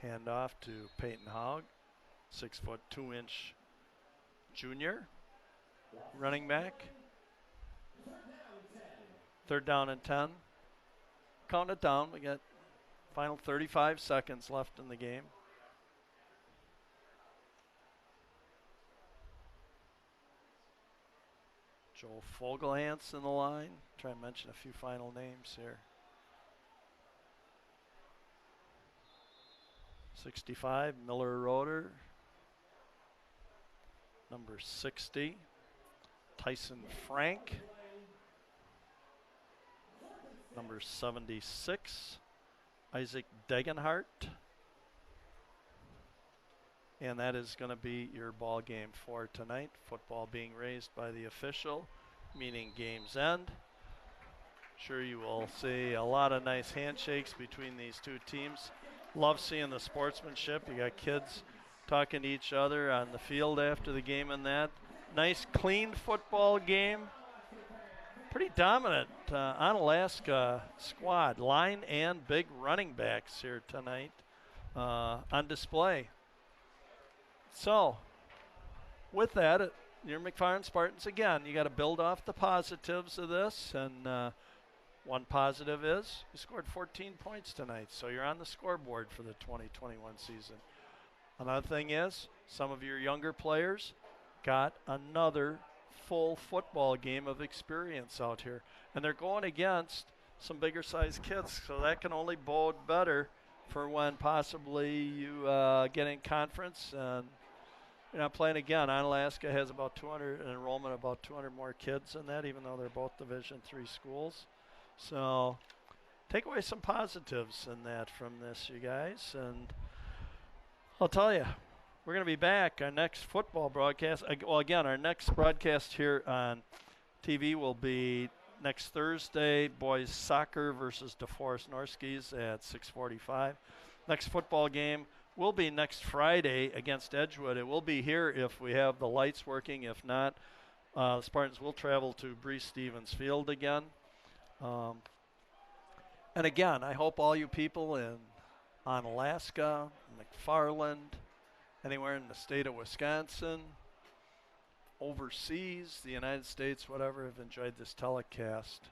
Hand off to Peyton Haug, 6'2" junior, running back. 3rd down and 10. Count it down. We got final 35 seconds left in the game. Joel Fogelhans in the line. Try and mention a few final names here. 65, Miller Roeder. Number 60, Tyson Frank. Number 76, Isaac Degenhart. And that is going to be your ball game for tonight. Football being raised by the official, meaning game's end. Sure, you will see a lot of nice handshakes between these two teams. Love seeing the sportsmanship. You got kids talking to each other on the field after the game and that. Nice, clean football game. Pretty dominant Onalaska squad. Line and big running backs here tonight on display. So, with that, your McFarland Spartans, again, you got to build off the positives of this. And one positive is you scored 14 points tonight. So you're on the scoreboard for the 2021 season. Another thing is some of your younger players got another full football game of experience out here. And they're going against some bigger sized kids. So that can only bode better for when possibly you get in conference. And you're not playing again. Onalaska has about 200 an enrollment, about 200 more kids in that, even though they're both Division III schools. So take away some positives in that from this, you guys. And I'll tell you, we're going to be back. Our next football broadcast, well, again, our next broadcast here on TV will be next Thursday, boys soccer versus DeForest Norskies at 6:45. Next football game will be next Friday against Edgewood. It will be here if we have the lights working. If not, the Spartans will travel to Breese Stevens Field again. And again, I hope all you people in Onalaska, McFarland, anywhere in the state of Wisconsin, overseas, the United States, whatever, have enjoyed this telecast.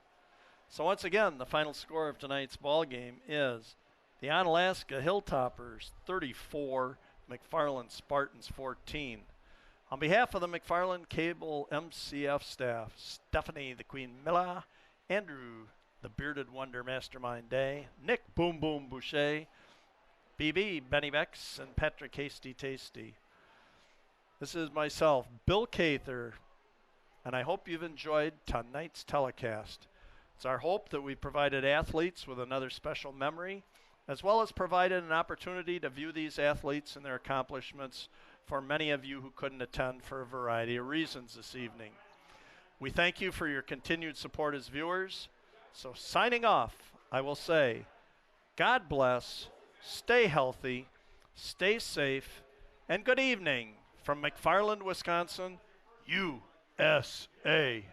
So once again, the final score of tonight's ball game is the Onalaska Hilltoppers 34, McFarland Spartans 14. On behalf of the McFarland Cable MCF staff, Stephanie the Queen Miller, Andrew the Bearded Wonder Mastermind Day, Nick Boom Boom Boucher, BB Benny Bex, and Patrick Hasty Tasty. This is myself, Bill Cather, and I hope you've enjoyed tonight's telecast. It's our hope that we provided athletes with another special memory, as well as provided an opportunity to view these athletes and their accomplishments for many of you who couldn't attend for a variety of reasons this evening. We thank you for your continued support as viewers. So signing off, I will say, God bless, stay healthy, stay safe, and good evening from McFarland, Wisconsin, USA.